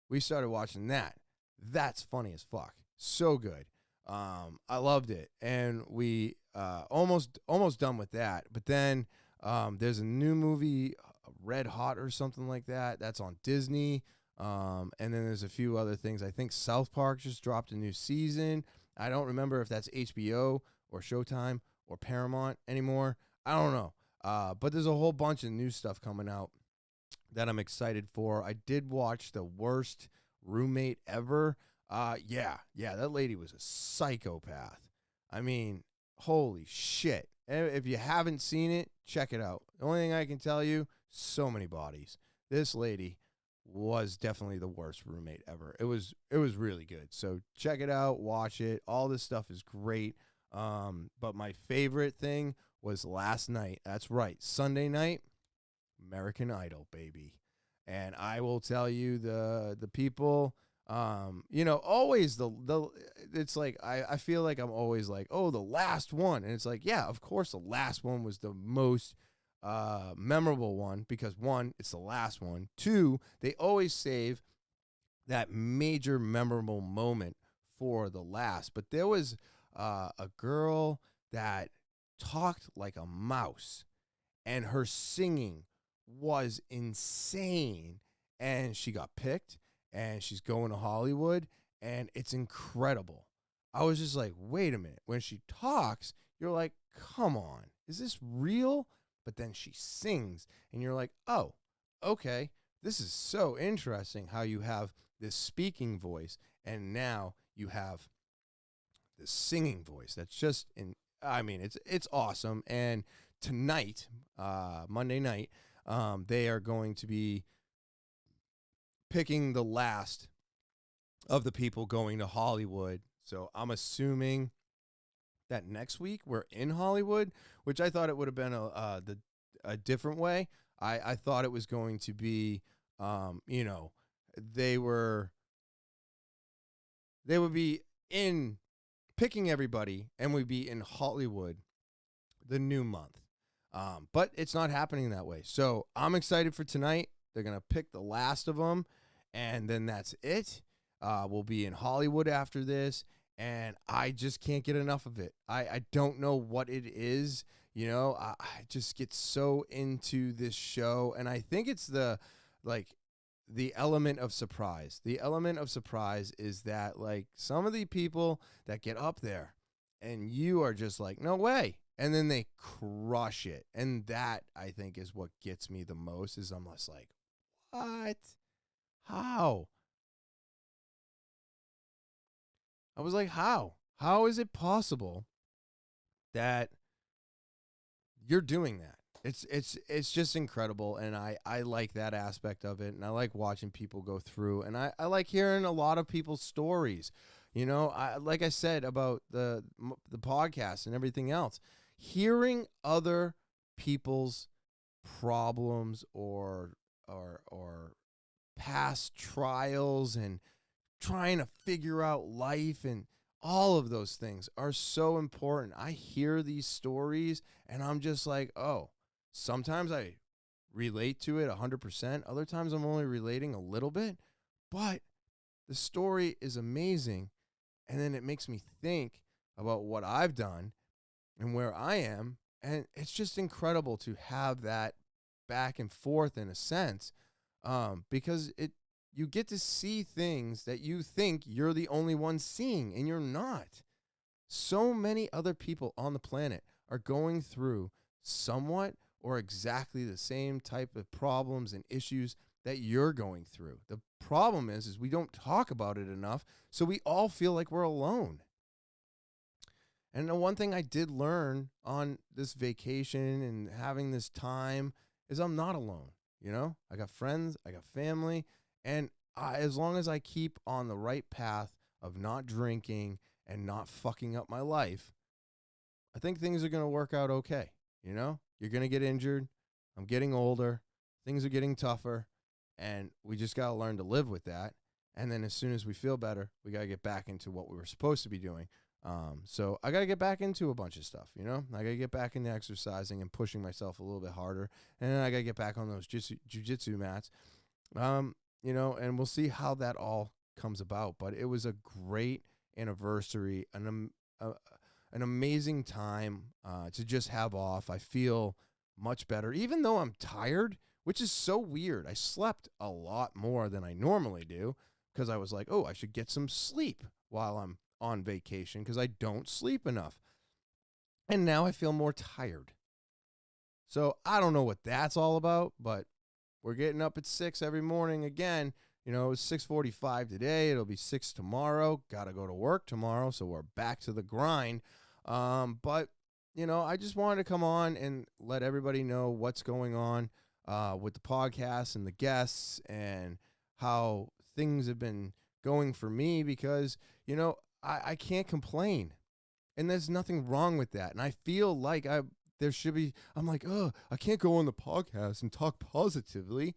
We started watching that. That's funny as fuck. So good. I loved it, and we almost done with that. But then there's a new movie, Red Hot or something like that. That's on Disney. And then there's a few other things. I think South Park just dropped a new season. I don't remember if that's HBO or Showtime or Paramount anymore. I don't know. But there's a whole bunch of new stuff coming out that I'm excited for. I did watch The Worst Roommate Ever. Yeah, that lady was a psychopath. I mean, holy shit. If you haven't seen it, check it out. The only thing I can tell you, so many bodies. This lady was definitely the worst roommate ever. It was really good. So check it out, watch it. All this stuff is great. But my favorite thing was last night. That's right, Sunday night, American Idol, baby. And I will tell you, the people, always the it's like I feel like I'm always like, oh, the last one, and it's like, yeah, of course the last one was the most memorable one, because one, it's the last one. Two, they always save that major memorable moment for the last. But there was a girl that talked like a mouse, and her singing was insane. And she got picked, and she's going to Hollywood, and it's incredible. I was just like, wait a minute. When she talks, you're like, come on, is this real? But then she sings, and you're like, oh, okay. This is so interesting how you have this speaking voice, and now you have this singing voice. That's just it's awesome. And tonight, Monday night, they are going to be picking the last of the people going to Hollywood. So I'm assuming that next week we're in Hollywood, which I thought it would have been a different way. I thought it was going to be, they would be in picking everybody, and we'd be in Hollywood the new month. But it's not happening that way. So I'm excited for tonight. They're going to pick the last of them, and then that's it. We'll be in Hollywood after this, and I just can't get enough of it. I don't know what it is. I just get so into this show, and I think it's the element of surprise. The element of surprise is that, some of the people that get up there and you are just like, no way. And then they crush it. And that, I think, is what gets me the most, is I'm just like, what? How? I was like, how? How is it possible that you're doing that? It's just incredible, and I like that aspect of it, and I like watching people go through, and I like hearing a lot of people's stories. Like I said about the podcast and everything else, hearing other people's problems or past trials and trying to figure out life, and all of those things are so important. I hear these stories and I'm just like, oh, sometimes I relate to it 100%. Other times I'm only relating a little bit, but the story is amazing. And then it makes me think about what I've done and where I am. And it's just incredible to have that back and forth in a sense, because you get to see things that you think you're the only one seeing, and you're not. So many other people on the planet are going through somewhat or exactly the same type of problems and issues that you're going through. The problem is we don't talk about it enough, so we all feel like we're alone. And the one thing I did learn on this vacation and having this time is I'm not alone. I got friends, I got family, and as long as I keep on the right path of not drinking and not fucking up my life, I think things are going to work out okay. You're going to get injured. I'm getting older. Things are getting tougher, and we just got to learn to live with that. And then as soon as we feel better, we got to get back into what we were supposed to be doing. So I got to get back into a bunch of stuff, I got to get back into exercising and pushing myself a little bit harder. And then I got to get back on those jiu-jitsu mats, and we'll see how that all comes about. But it was a great anniversary, an amazing time to just have off. I feel much better, even though I'm tired, which is so weird. I slept a lot more than I normally do because I was like, oh, I should get some sleep while I'm on vacation because I don't sleep enough. And now I feel more tired. So I don't know what that's all about, but we're getting up at 6 every morning again. It was 6:45 today. It'll be 6 tomorrow. Got to go to work tomorrow, so we're back to the grind. But, I just wanted to come on and let everybody know what's going on with the podcast and the guests and how things have been going for me because, I can't complain. And there's nothing wrong with that. And I feel like there should be, I'm like, oh, I can't go on the podcast and talk positively.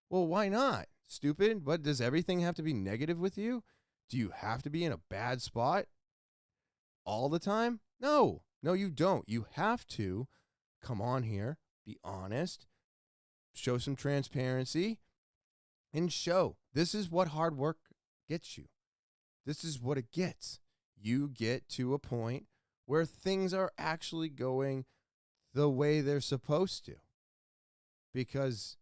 Well, why not? Stupid. But does everything have to be negative with you? Do you have to be in a bad spot all the time? No, you don't. You have to come on here, be honest, show some transparency, and show this is what hard work gets you. This is what it gets. You get to a point where things are actually going the way they're supposed to. Because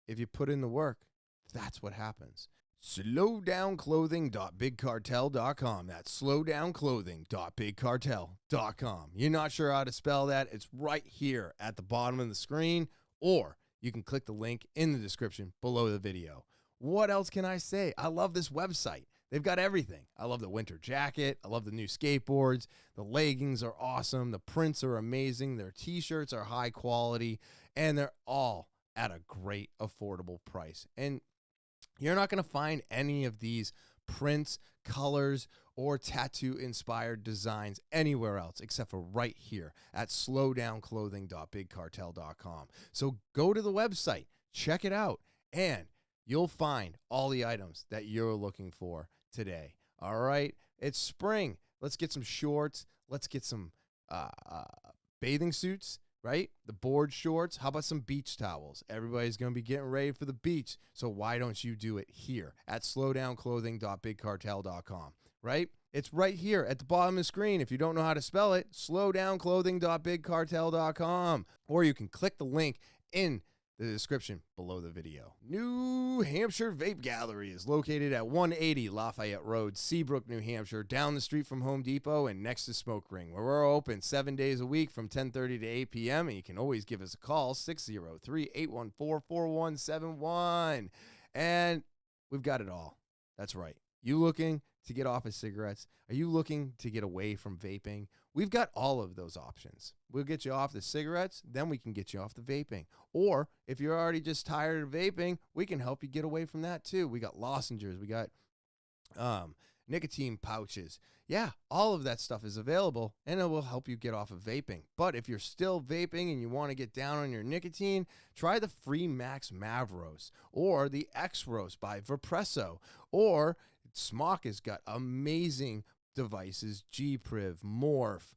if you put in the work, that's what happens. Slowdownclothing.bigcartel.com. That's slowdownclothing.bigcartel.com. You're not sure how to spell that? It's right here at the bottom of the screen, or you can click the link in the description below the video. What else can I say? I love this website. They've got everything. I love the winter jacket. I love the new skateboards. The leggings are awesome. The prints are amazing. Their t-shirts are high quality, and they're all at a great affordable price. And You're not going to find any of these prints, colors, or tattoo-inspired designs anywhere else except for right here at slowdownclothing.bigcartel.com. So go to the website, check it out, and you'll find all the items that you're looking for today. All right? It's spring. Let's get some shorts. Let's get some bathing suits, right? The board shorts. How about some beach towels? Everybody's going to be getting ready for the beach. So why don't you do it here at slowdownclothing.bigcartel.com, right? It's right here at the bottom of the screen. If you don't know how to spell it, slowdownclothing.bigcartel.com. Or you can click the link in the description below the video. New Hampshire Vape Gallery is located at 180 Lafayette Road, Seabrook, New Hampshire, down the street from Home Depot and next to Smoke Ring, where we're open 7 days a week from 10:30 to 8 p.m. And you can always give us a call, 603-814-4171. And we've got it all. That's right. You looking to get off of cigarettes? Are you looking to get away from vaping? We've got all of those options. We'll get you off the cigarettes, then we can get you off the vaping. Or if you're already just tired of vaping, we can help you get away from that too. We got lozenges, we got nicotine pouches. Yeah, all of that stuff is available, and it will help you get off of vaping. But if you're still vaping and you want to get down on your nicotine, try the Free Max Mavros or the X-Ros by Vapresso. Or Smock has got amazing devices, G-Priv, Morph,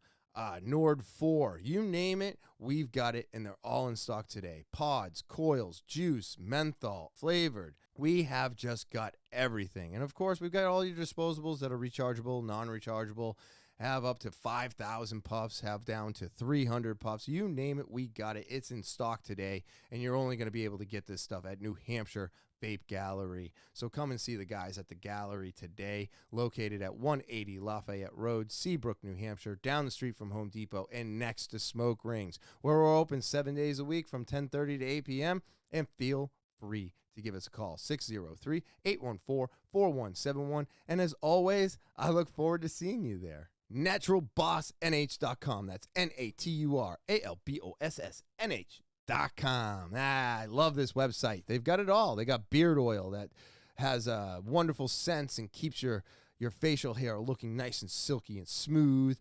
Nord 4, you name it, we've got it, and they're all in stock today. Pods, coils, juice, menthol, flavored. We have just got everything. And of course, we've got all your disposables that are rechargeable, non-rechargeable, have up to 5,000 puffs, have down to 300 puffs. You name it, we got it. It's in stock today, and you're only going to be able to get this stuff at New Hampshire Vape Gallery. So come and see the guys at the gallery today, located at 180 Lafayette Road, Seabrook, New Hampshire, down the street from Home Depot and next to Smoke Rings, where we're open 7 days a week from 10:30 to 8 p.m. And feel free to give us a call, 603-814-4171. And as always, I look forward to seeing you there. NaturalBossNH.com. That's NaturalBossNH.com. I love this website. They've got it all. They got beard oil that has a wonderful scents and keeps your facial hair looking nice and silky and smooth.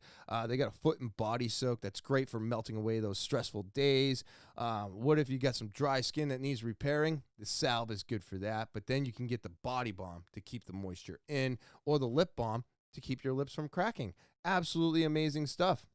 They got a foot and body soak that's great for melting away those stressful days. What if you got some dry skin that needs repairing? The salve is good for that. But then you can get the body balm to keep the moisture in, or the lip balm to keep your lips from cracking. Absolutely amazing stuff.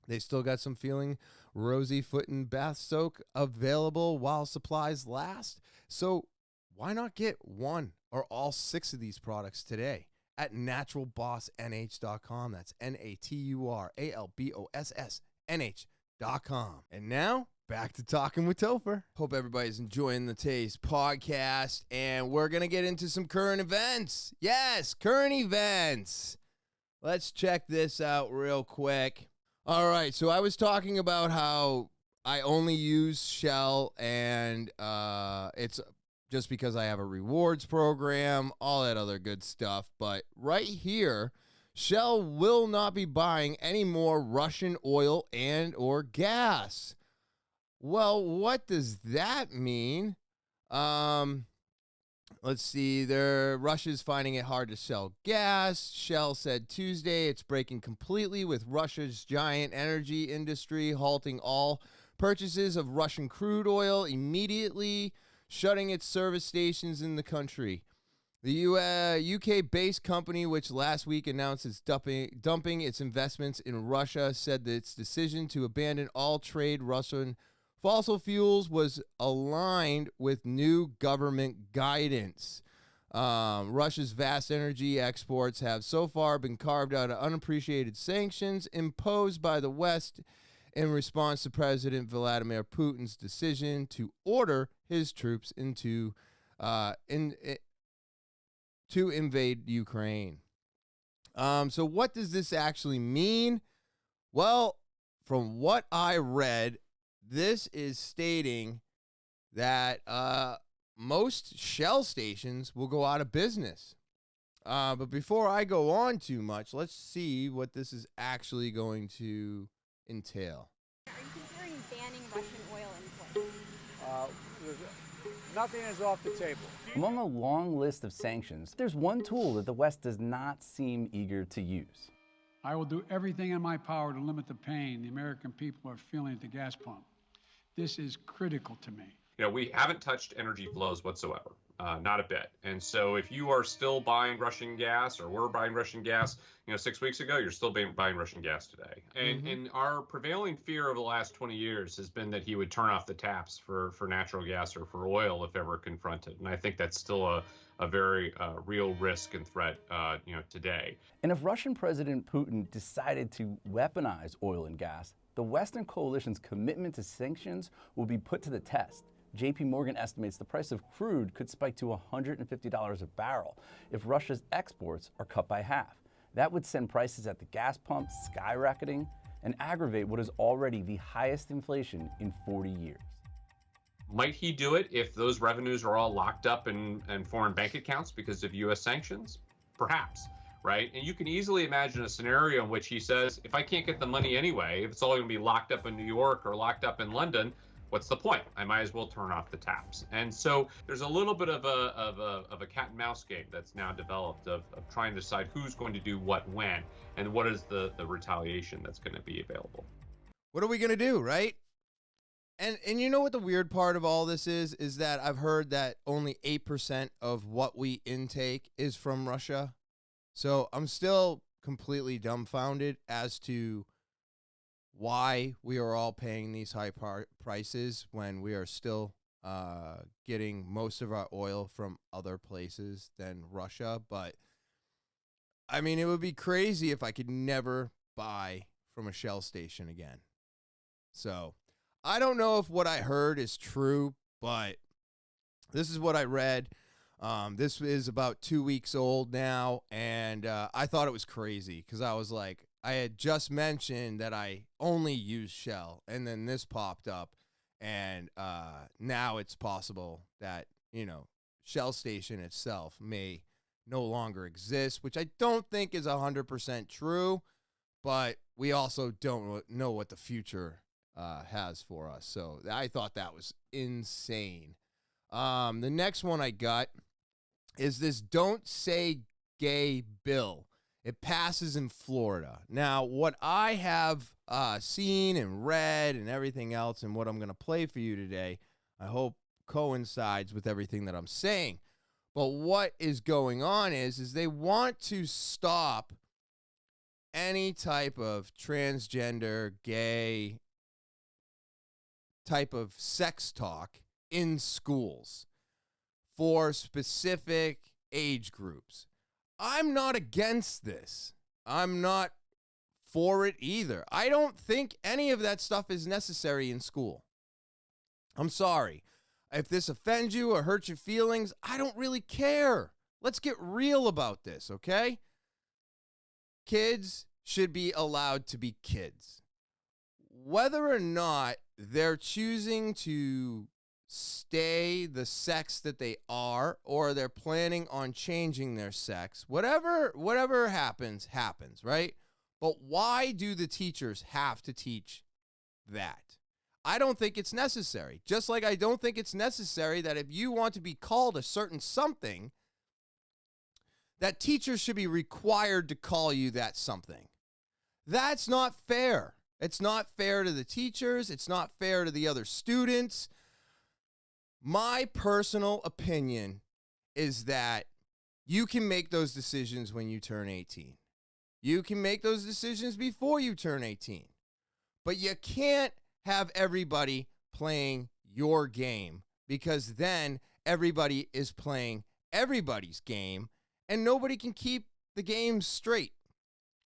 They still got some Feeling Rosy Foot and Bath Soak available while supplies last. So why not get one or all 6 of these products today at naturalbossnh.com. That's naturalbossnh.com. And now, back to Talking with Topher. Hope everybody's enjoying the Taste podcast, and we're going to get into some current events. Yes, current events. Let's check this out real quick. All right, so I was talking about how I only use Shell, and it's just because I have a rewards program, all that other good stuff. But right here, Shell will not be buying any more Russian oil and or gas. Well, what does that mean? Let's see. Russia's finding it hard to sell gas. Shell said Tuesday it's breaking completely with Russia's giant energy industry, halting all purchases of Russian crude oil immediately, shutting its service stations in the country. The UK-based company, which last week announced it's dumping its investments in Russia, said that its decision to abandon all trade Russian fossil fuels was aligned with new government guidance. Russia's vast energy exports have so far been carved out of unappreciated sanctions imposed by the West in response to President Vladimir Putin's decision to order his troops to invade Ukraine. So what does this actually mean? Well, from what I read, this is stating that most Shell stations will go out of business. But before I go on too much, let's see what this is actually going to entail. Are you considering banning Russian oil imports? Nothing is off the table. Among a long list of sanctions, there's one tool that the West does not seem eager to use. I will do everything in my power to limit the pain the American people are feeling at the gas pump. This is critical to me. You know, we haven't touched energy flows whatsoever, not a bit. And so if you are still buying Russian gas, or were buying Russian gas, 6 weeks ago, you're still buying Russian gas today. And our prevailing fear over the last 20 years has been that he would turn off the taps for natural gas or for oil if ever confronted. And I think that's still a very real risk and threat, today. And if Russian President Putin decided to weaponize oil and gas, the Western coalition's commitment to sanctions will be put to the test. JP Morgan estimates the price of crude could spike to $150 a barrel if Russia's exports are cut by half. That would send prices at the gas pump skyrocketing and aggravate what is already the highest inflation in 40 years. Might he do it if those revenues are all locked up in foreign bank accounts because of U.S. sanctions? Perhaps, right? And you can easily imagine a scenario in which he says, if I can't get the money anyway, if it's all going to be locked up in New York or locked up in London, what's the point? I might as well turn off the taps. And so there's a little bit of a cat and mouse game that's now developed of trying to decide who's going to do what when, and what is the retaliation that's going to be available. What are we going to do, right? And you know what the weird part of all this is that I've heard that only 8% of what we intake is from Russia. So I'm still completely dumbfounded as to why we are all paying these high prices when we are still getting most of our oil from other places than Russia. But, I mean, it would be crazy if I could never buy from a Shell station again. So, I don't know if what I heard is true, but this is what I read. This is about 2 weeks old now, and I thought it was crazy because I was like, I had just mentioned that I only use Shell, and then this popped up, and now it's possible that, Shell station itself may no longer exist, which I don't think is 100% true, but we also don't know what the future has for us. So I thought that was insane. The next one I got is this Don't Say Gay bill. It passes in Florida. Now, what I have seen and read and everything else, and what I'm going to play for you today, I hope coincides with everything that I'm saying. But what is going on is they want to stop any type of transgender, gay type of sex talk in schools for specific age groups. I'm not against this. I'm not for it either. I don't think any of that stuff is necessary in school. I'm sorry. If this offends you or hurts your feelings, I don't really care. Let's get real about this, okay? Kids should be allowed to be kids. Whether or not they're choosing to stay the sex that they are, or they're planning on changing their sex, whatever happens, right? But why do the teachers have to teach that? I don't think it's necessary. Just like I don't think it's necessary that if you want to be called a certain something, that teachers should be required to call you that something. That's not fair. It's not fair to the teachers. It's not fair to the other students. My personal opinion is that you can make those decisions when you turn 18. You can make those decisions before you turn 18. But you can't have everybody playing your game, because then everybody is playing everybody's game and nobody can keep the game straight.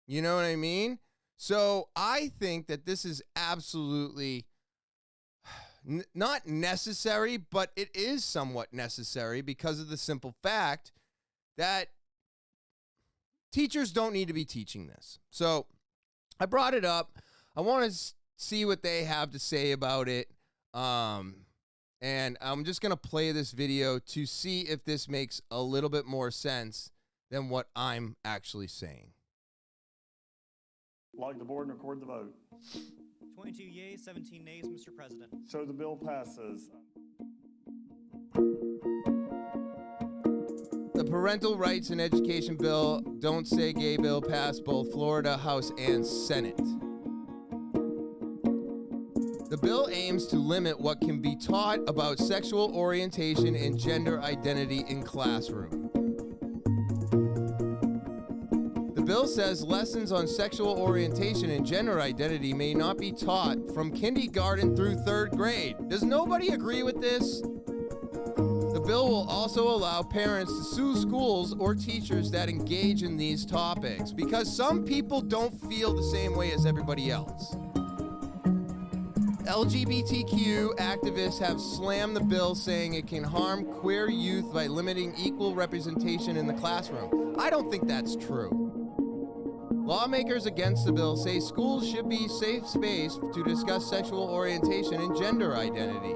You know what I mean? So I think that this is absolutely not necessary, but it is somewhat necessary because of the simple fact that teachers don't need to be teaching this. So I brought it up. I want to see what they have to say about it. And I'm just going to play this video to see if this makes a little bit more sense than what I'm actually saying. Log the board and record the vote. 22 yeas, 17 nays, Mr. President. So the bill passes. The Parental Rights and Education Bill, Don't Say Gay bill passed both Florida House and Senate. The bill aims to limit what can be taught about sexual orientation and gender identity in classroom. The bill says lessons on sexual orientation and gender identity may not be taught from kindergarten through 3rd grade. Does nobody agree with this? The bill will also allow parents to sue schools or teachers that engage in these topics because some people don't feel the same way as everybody else. LGBTQ activists have slammed the bill, saying it can harm queer youth by limiting equal representation in the classroom. I don't think that's true. Lawmakers against the bill say schools should be a safe space to discuss sexual orientation and gender identity.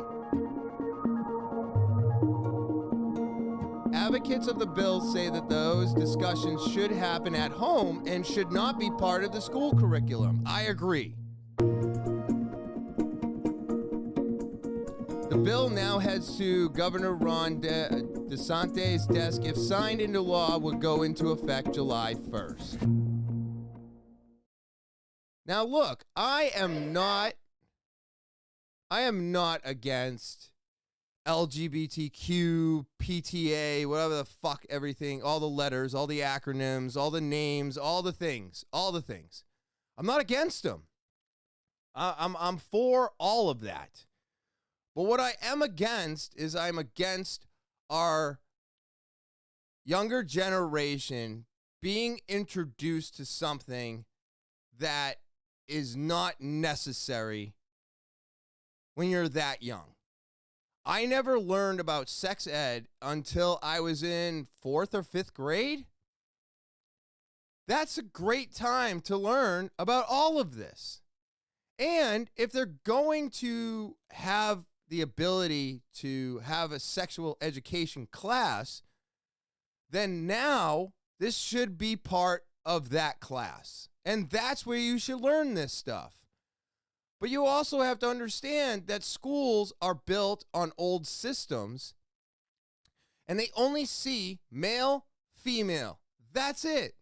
Advocates of the bill say that those discussions should happen at home and should not be part of the school curriculum. I agree. The bill now heads to Governor Ron DeSantis' desk. If signed into law, would go into effect July 1st. Now look, I am not against LGBTQ, PTA, whatever the fuck, everything, all the letters, all the acronyms, all the names, all the things. I'm not against them. I'm for all of that. But what I am against is I'm against our younger generation being introduced to something that is not necessary when you're that young. I never learned about sex ed until I was in 4th or 5th grade. That's a great time to learn about all of this. And if they're going to have the ability to have a sexual education class, then now this should be part of that class. And that's where you should learn this stuff. But you also have to understand that schools are built on old systems and they only see male, female. That's it.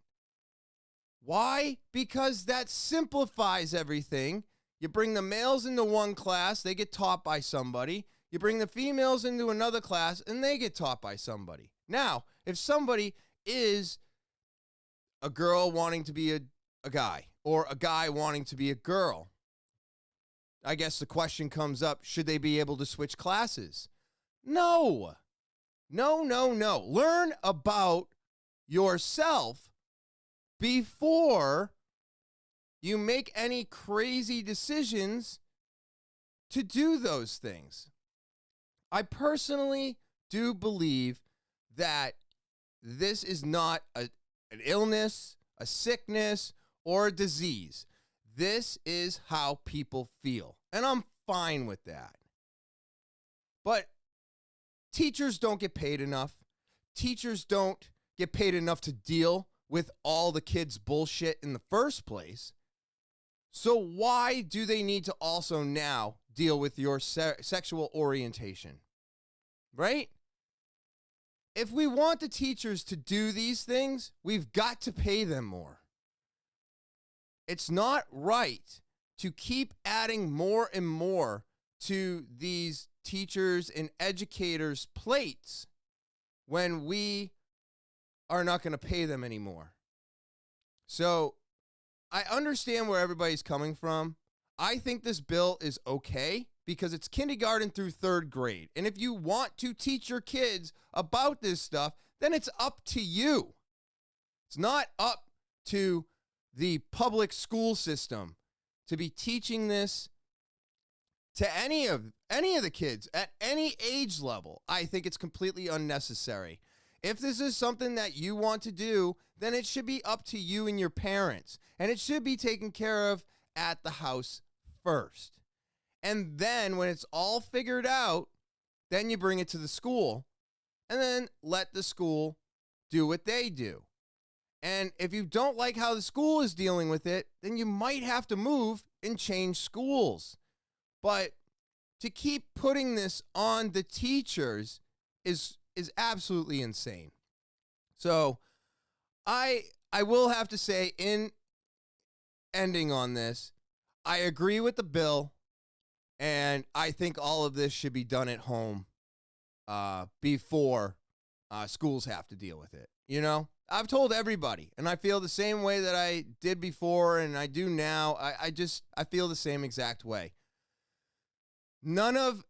Why? Because that simplifies everything. You bring the males into one class, they get taught by somebody. You bring the females into another class, and they get taught by somebody. Now, if somebody is a girl wanting to be a guy, or a guy wanting to be a girl, I guess the question comes up, should they be able to switch classes? No. No. Learn about yourself before you make any crazy decisions to do those things. I personally do believe that this is not an illness, a sickness, or a disease. This is how people feel, and I'm fine with that. But teachers don't get paid enough. Teachers don't get paid enough to deal with all the kids' bullshit in the first place. So why do they need to also now deal with your sexual orientation? Right? If we want the teachers to do these things, we've got to pay them more. It's not right to keep adding more and more to these teachers and educators' plates when we are not going to pay them anymore. So I understand where everybody's coming from. I think this bill is okay because it's kindergarten through 3rd grade. And if you want to teach your kids about this stuff, then it's up to you. It's not up to the public school system to be teaching this to any of the kids at any age level. I think it's completely unnecessary. If this is something that you want to do, then it should be up to you and your parents. And it should be taken care of at the house first. And then when it's all figured out, then you bring it to the school and then let the school do what they do. And if you don't like how the school is dealing with it, then you might have to move and change schools. But to keep putting this on the teachers is absolutely insane. So I will have to say, in ending on this, I agree with the bill, and I think all of this should be done at home before schools have to deal with it. You know, I've told everybody, and I feel the same way that I did before and I do now. I feel the same exact way. None of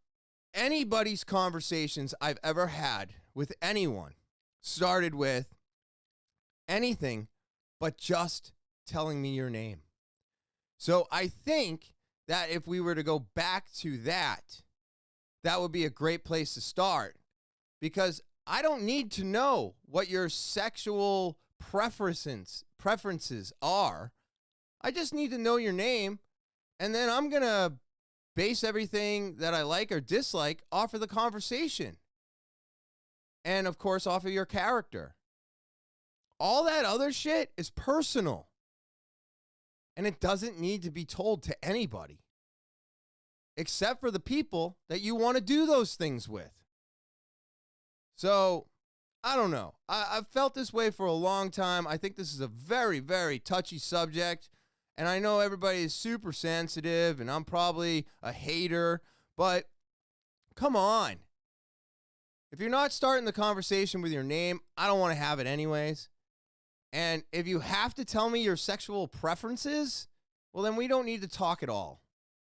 anybody's conversations I've ever had with anyone started with anything but just telling me your name. So I think that if we were to go back to that, that would be a great place to start, because I don't need to know what your sexual preferences are. I just need to know your name, and then I'm going to base everything that I like or dislike off of the conversation. And, of course, off of your character. All that other shit is personal. And it doesn't need to be told to anybody, except for the people that you want to do those things with. So, I don't know. I've felt this way for a long time. I think this is a very, very touchy subject. And I know everybody is super sensitive, and I'm probably a hater, but come on. If you're not starting the conversation with your name, I don't want to have it anyways. And if you have to tell me your sexual preferences, well, then we don't need to talk at all,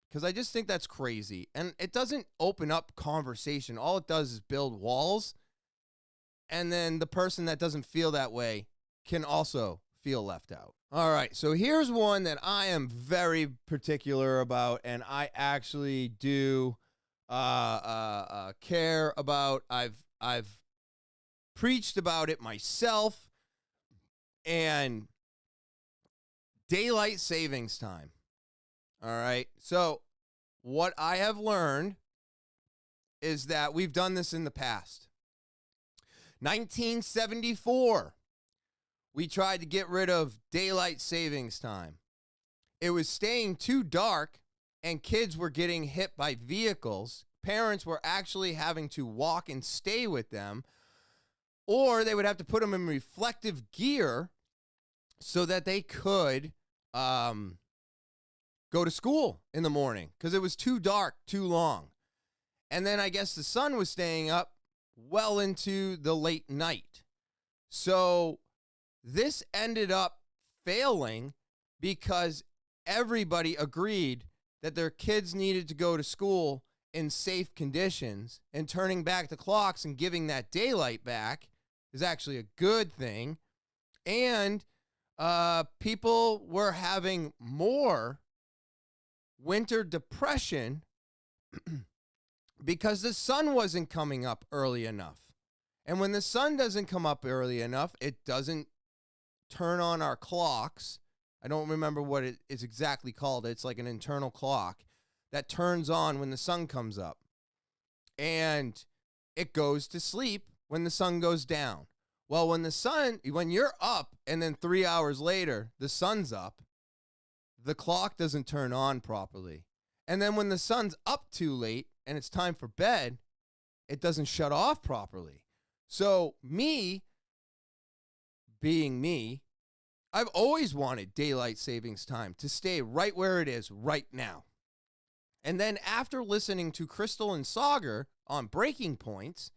because I just think that's crazy. And it doesn't open up conversation. All it does is build walls. And then the person that doesn't feel that way can also feel left out. All right, so here's one that I am very particular about, and I actually do care about. I've preached about it myself, and daylight savings time. All right, so what I have learned is that we've done this in the past. 1974. We tried to get rid of daylight savings time. It was staying too dark, and kids were getting hit by vehicles. Parents were actually having to walk and stay with them, or they would have to put them in reflective gear so that they could go to school in the morning, because it was too dark, too long. And then I guess the sun was staying up well into the late night. So this ended up failing because everybody agreed that their kids needed to go to school in safe conditions, and turning back the clocks and giving that daylight back is actually a good thing. And people were having more winter depression because the sun wasn't coming up early enough. And when the sun doesn't come up early enough, it doesn't turn on our clocks. I don't remember what it is exactly called. It's like an internal clock that turns on when the sun comes up. And it goes to sleep when the sun goes down. Well, when you're up and then 3 hours later, the sun's up, the clock doesn't turn on properly. And then when the sun's up too late and it's time for bed, it doesn't shut off properly. So me, being me, I've always wanted daylight savings time to stay right where it is right now. And then after listening to Crystal and Sauger on Breaking Points,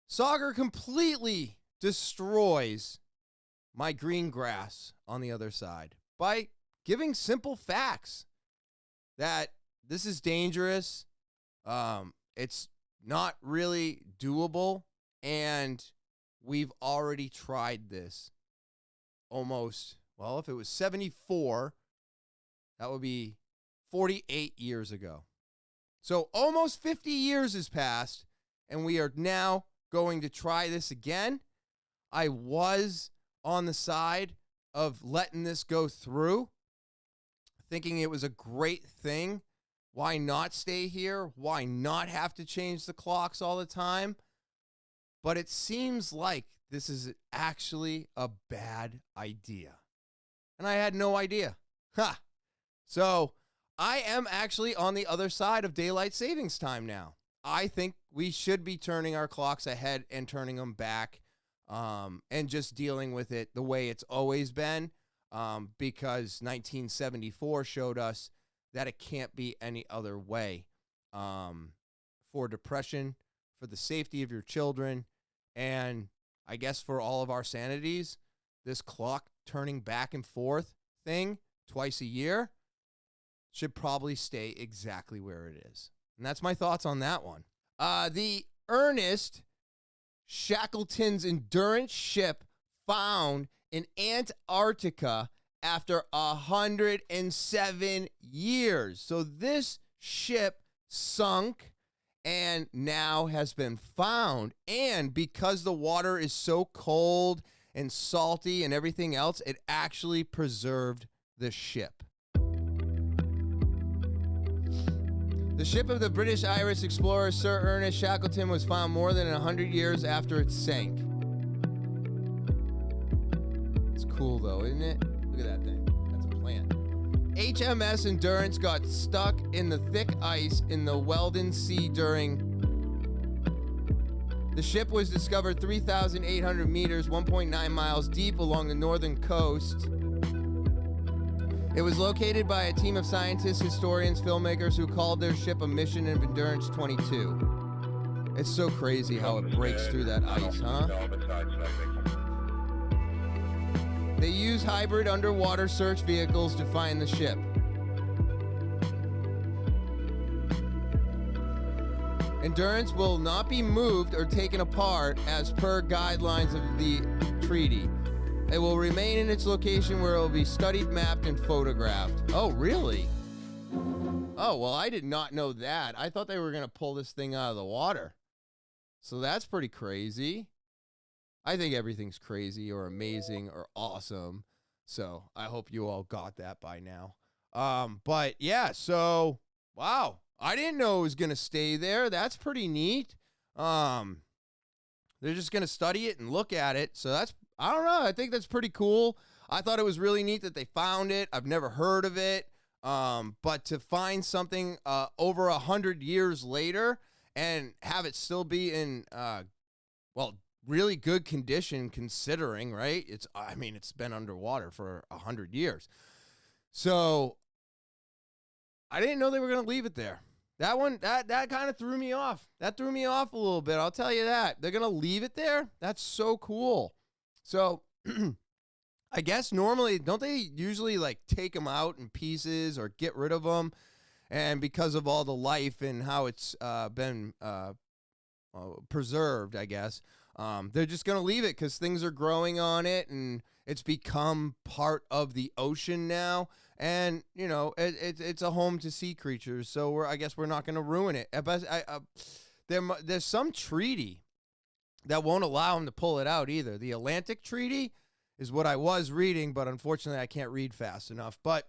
Sauger completely destroys my green grass on the other side by giving simple facts that this is dangerous, it's not really doable, and we've already tried this almost, well, if it was 74, that would be 48 years ago. So almost 50 years has passed, and we are now going to try this again. I was on the side of letting this go through, thinking it was a great thing. Why not stay here? Why not have to change the clocks all the time? But it seems like this is actually a bad idea. And I had no idea. So I am actually on the other side of daylight savings time now. I think we should be turning our clocks ahead and turning them back, and just dealing with it the way it's always been, because 1974 showed us that it can't be any other way. For depression, for the safety of your children, and I guess for all of our sanities, this clock turning back and forth thing twice a year should probably stay exactly where it is. And that's my thoughts on that one. The Ernest Shackleton's Endurance ship found in Antarctica after 107 years. So this ship sunk and now has been found. And because the water is so cold and salty and everything else, it actually preserved the ship. The ship of the British Irish explorer Sir Ernest Shackleton was found more than 100 years after it sank. It's cool though, isn't it? Look at that thing. That's a plant. HMS Endurance got stuck in the thick ice in the Weldon Sea during... The ship was discovered 3,800 meters, 1.9 miles deep along the northern coast. It was located by a team of scientists, historians, filmmakers who called their ship a mission of Endurance 22. It's so crazy how it breaks through that ice, huh? They use hybrid underwater search vehicles to find the ship. Endurance will not be moved or taken apart as per guidelines of the treaty. It will remain in its location where it will be studied, mapped, and photographed. Oh, really? Oh, well, I did not know that. I thought they were going to pull this thing out of the water. So that's pretty crazy. I think everything's crazy or amazing or awesome. So I hope you all got that by now. But yeah, so, wow. I didn't know it was going to stay there. That's pretty neat. They're just going to study it and look at it. So that's, I don't know. I think that's pretty cool. I thought it was really neat that they found it. I've never heard of it. But to find something over 100 years later and have it still be in, really good condition considering, right? It's been underwater for 100 years. So I didn't know they were going to leave it there. That one, that kind of threw me off. That threw me off a little bit. I'll tell you that. They're going to leave it there? That's so cool. So I guess normally, don't they usually like take them out in pieces or get rid of them? And because of all the life and how it's been preserved, I guess, they're just going to leave it because things are growing on it and it's become part of the ocean now. And, you know, it's a home to sea creatures, so I guess we're not going to ruin it. But there's some treaty that won't allow them to pull it out either. The Atlantic Treaty is what I was reading, but unfortunately I can't read fast enough. But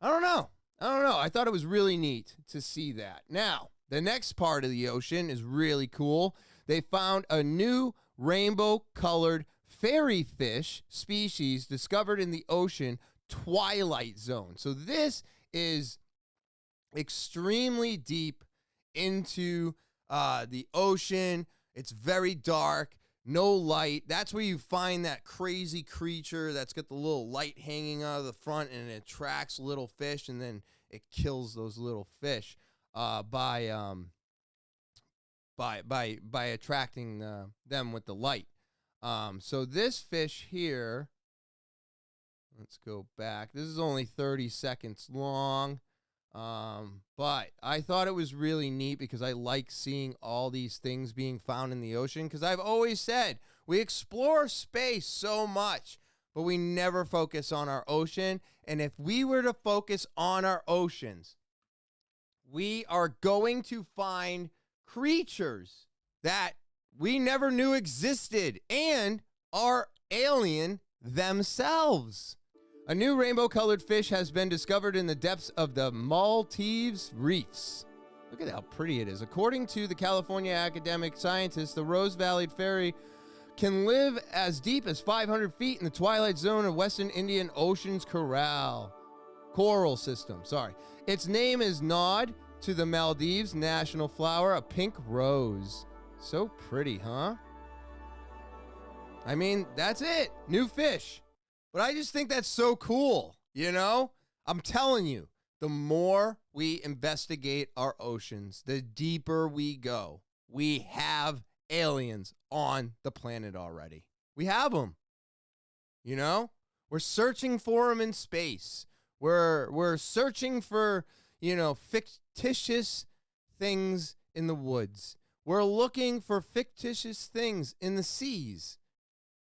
I don't know. I thought it was really neat to see that. Now, the next part of the ocean is really cool. They found a new rainbow-colored fairy fish species discovered in the ocean twilight zone. So this is extremely deep into the ocean. It's very dark, no light. That's where you find that crazy creature that's got the little light hanging out of the front and it attracts little fish, and then it kills those little fish by attracting them with the light. So this fish here, let's go back. This is only 30 seconds long. But I thought it was really neat because I like seeing all these things being found in the ocean, because I've always said we explore space so much, but we never focus on our ocean. And if we were to focus on our oceans, we are going to find creatures that we never knew existed and are alien themselves. A new rainbow-colored fish has been discovered in the depths of the Maldives Reefs. Look at how pretty it is. According to the California academic scientists, the Rose-Valleyed fairy can live as deep as 500 feet in the twilight zone of Western Indian Ocean's coral system. Its name is Nod to the Maldives national flower, a pink rose. So pretty, huh? I mean, that's it. New fish. But I just think that's so cool, you know? I'm telling you, the more we investigate our oceans, the deeper we go. We have aliens on the planet already. We have them. You know? We're searching for them in space. We're searching for, you know, fictitious things in the woods. We're looking for fictitious things in the seas.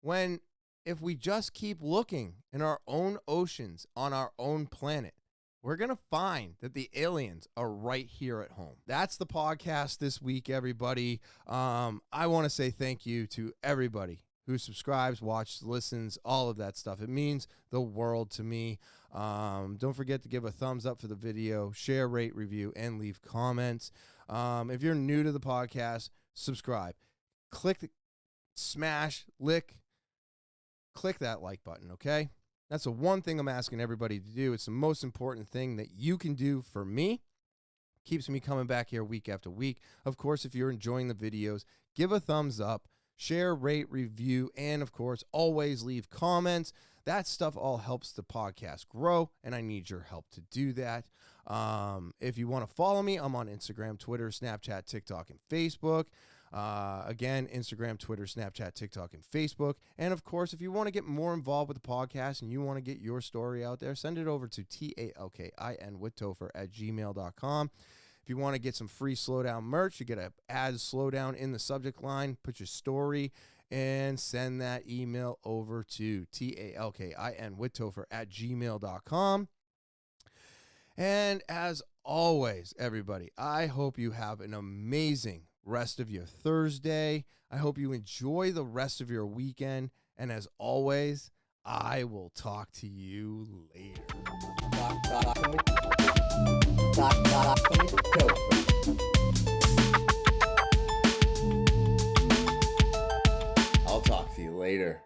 When if we just keep looking in our own oceans on our own planet, we're going to find that the aliens are right here at home. That's the podcast this week, everybody. I want to say thank you to everybody who subscribes, watches, listens, all of that stuff. It means the world to me. Don't forget to give a thumbs up for the video, share, rate, review, and leave comments. If you're new to the podcast, subscribe. Click, smash, click that like button, okay? That's the one thing I'm asking everybody to do. It's the most important thing that you can do for me. Keeps me coming back here week after week. Of course, if you're enjoying the videos, give a thumbs up, share, rate, review, and of course, always leave comments. That stuff all helps the podcast grow, and I need your help to do that. If you want to follow me, I'm on Instagram, Twitter, Snapchat, TikTok, and Facebook. Again, Instagram, Twitter, Snapchat, TikTok, and Facebook. And of course, if you want to get more involved with the podcast and you want to get your story out there, send it over to talkinwithtopher@gmail.com. If you want to get some free Slowdown merch, you get to add Slowdown in the subject line, put your story, and send that email over to talkinwithtopher@gmail.com. And as always, everybody, I hope you have an amazing rest of your Thursday. I hope you enjoy the rest of your weekend. And as always, I will talk to you later. I'll talk to you later.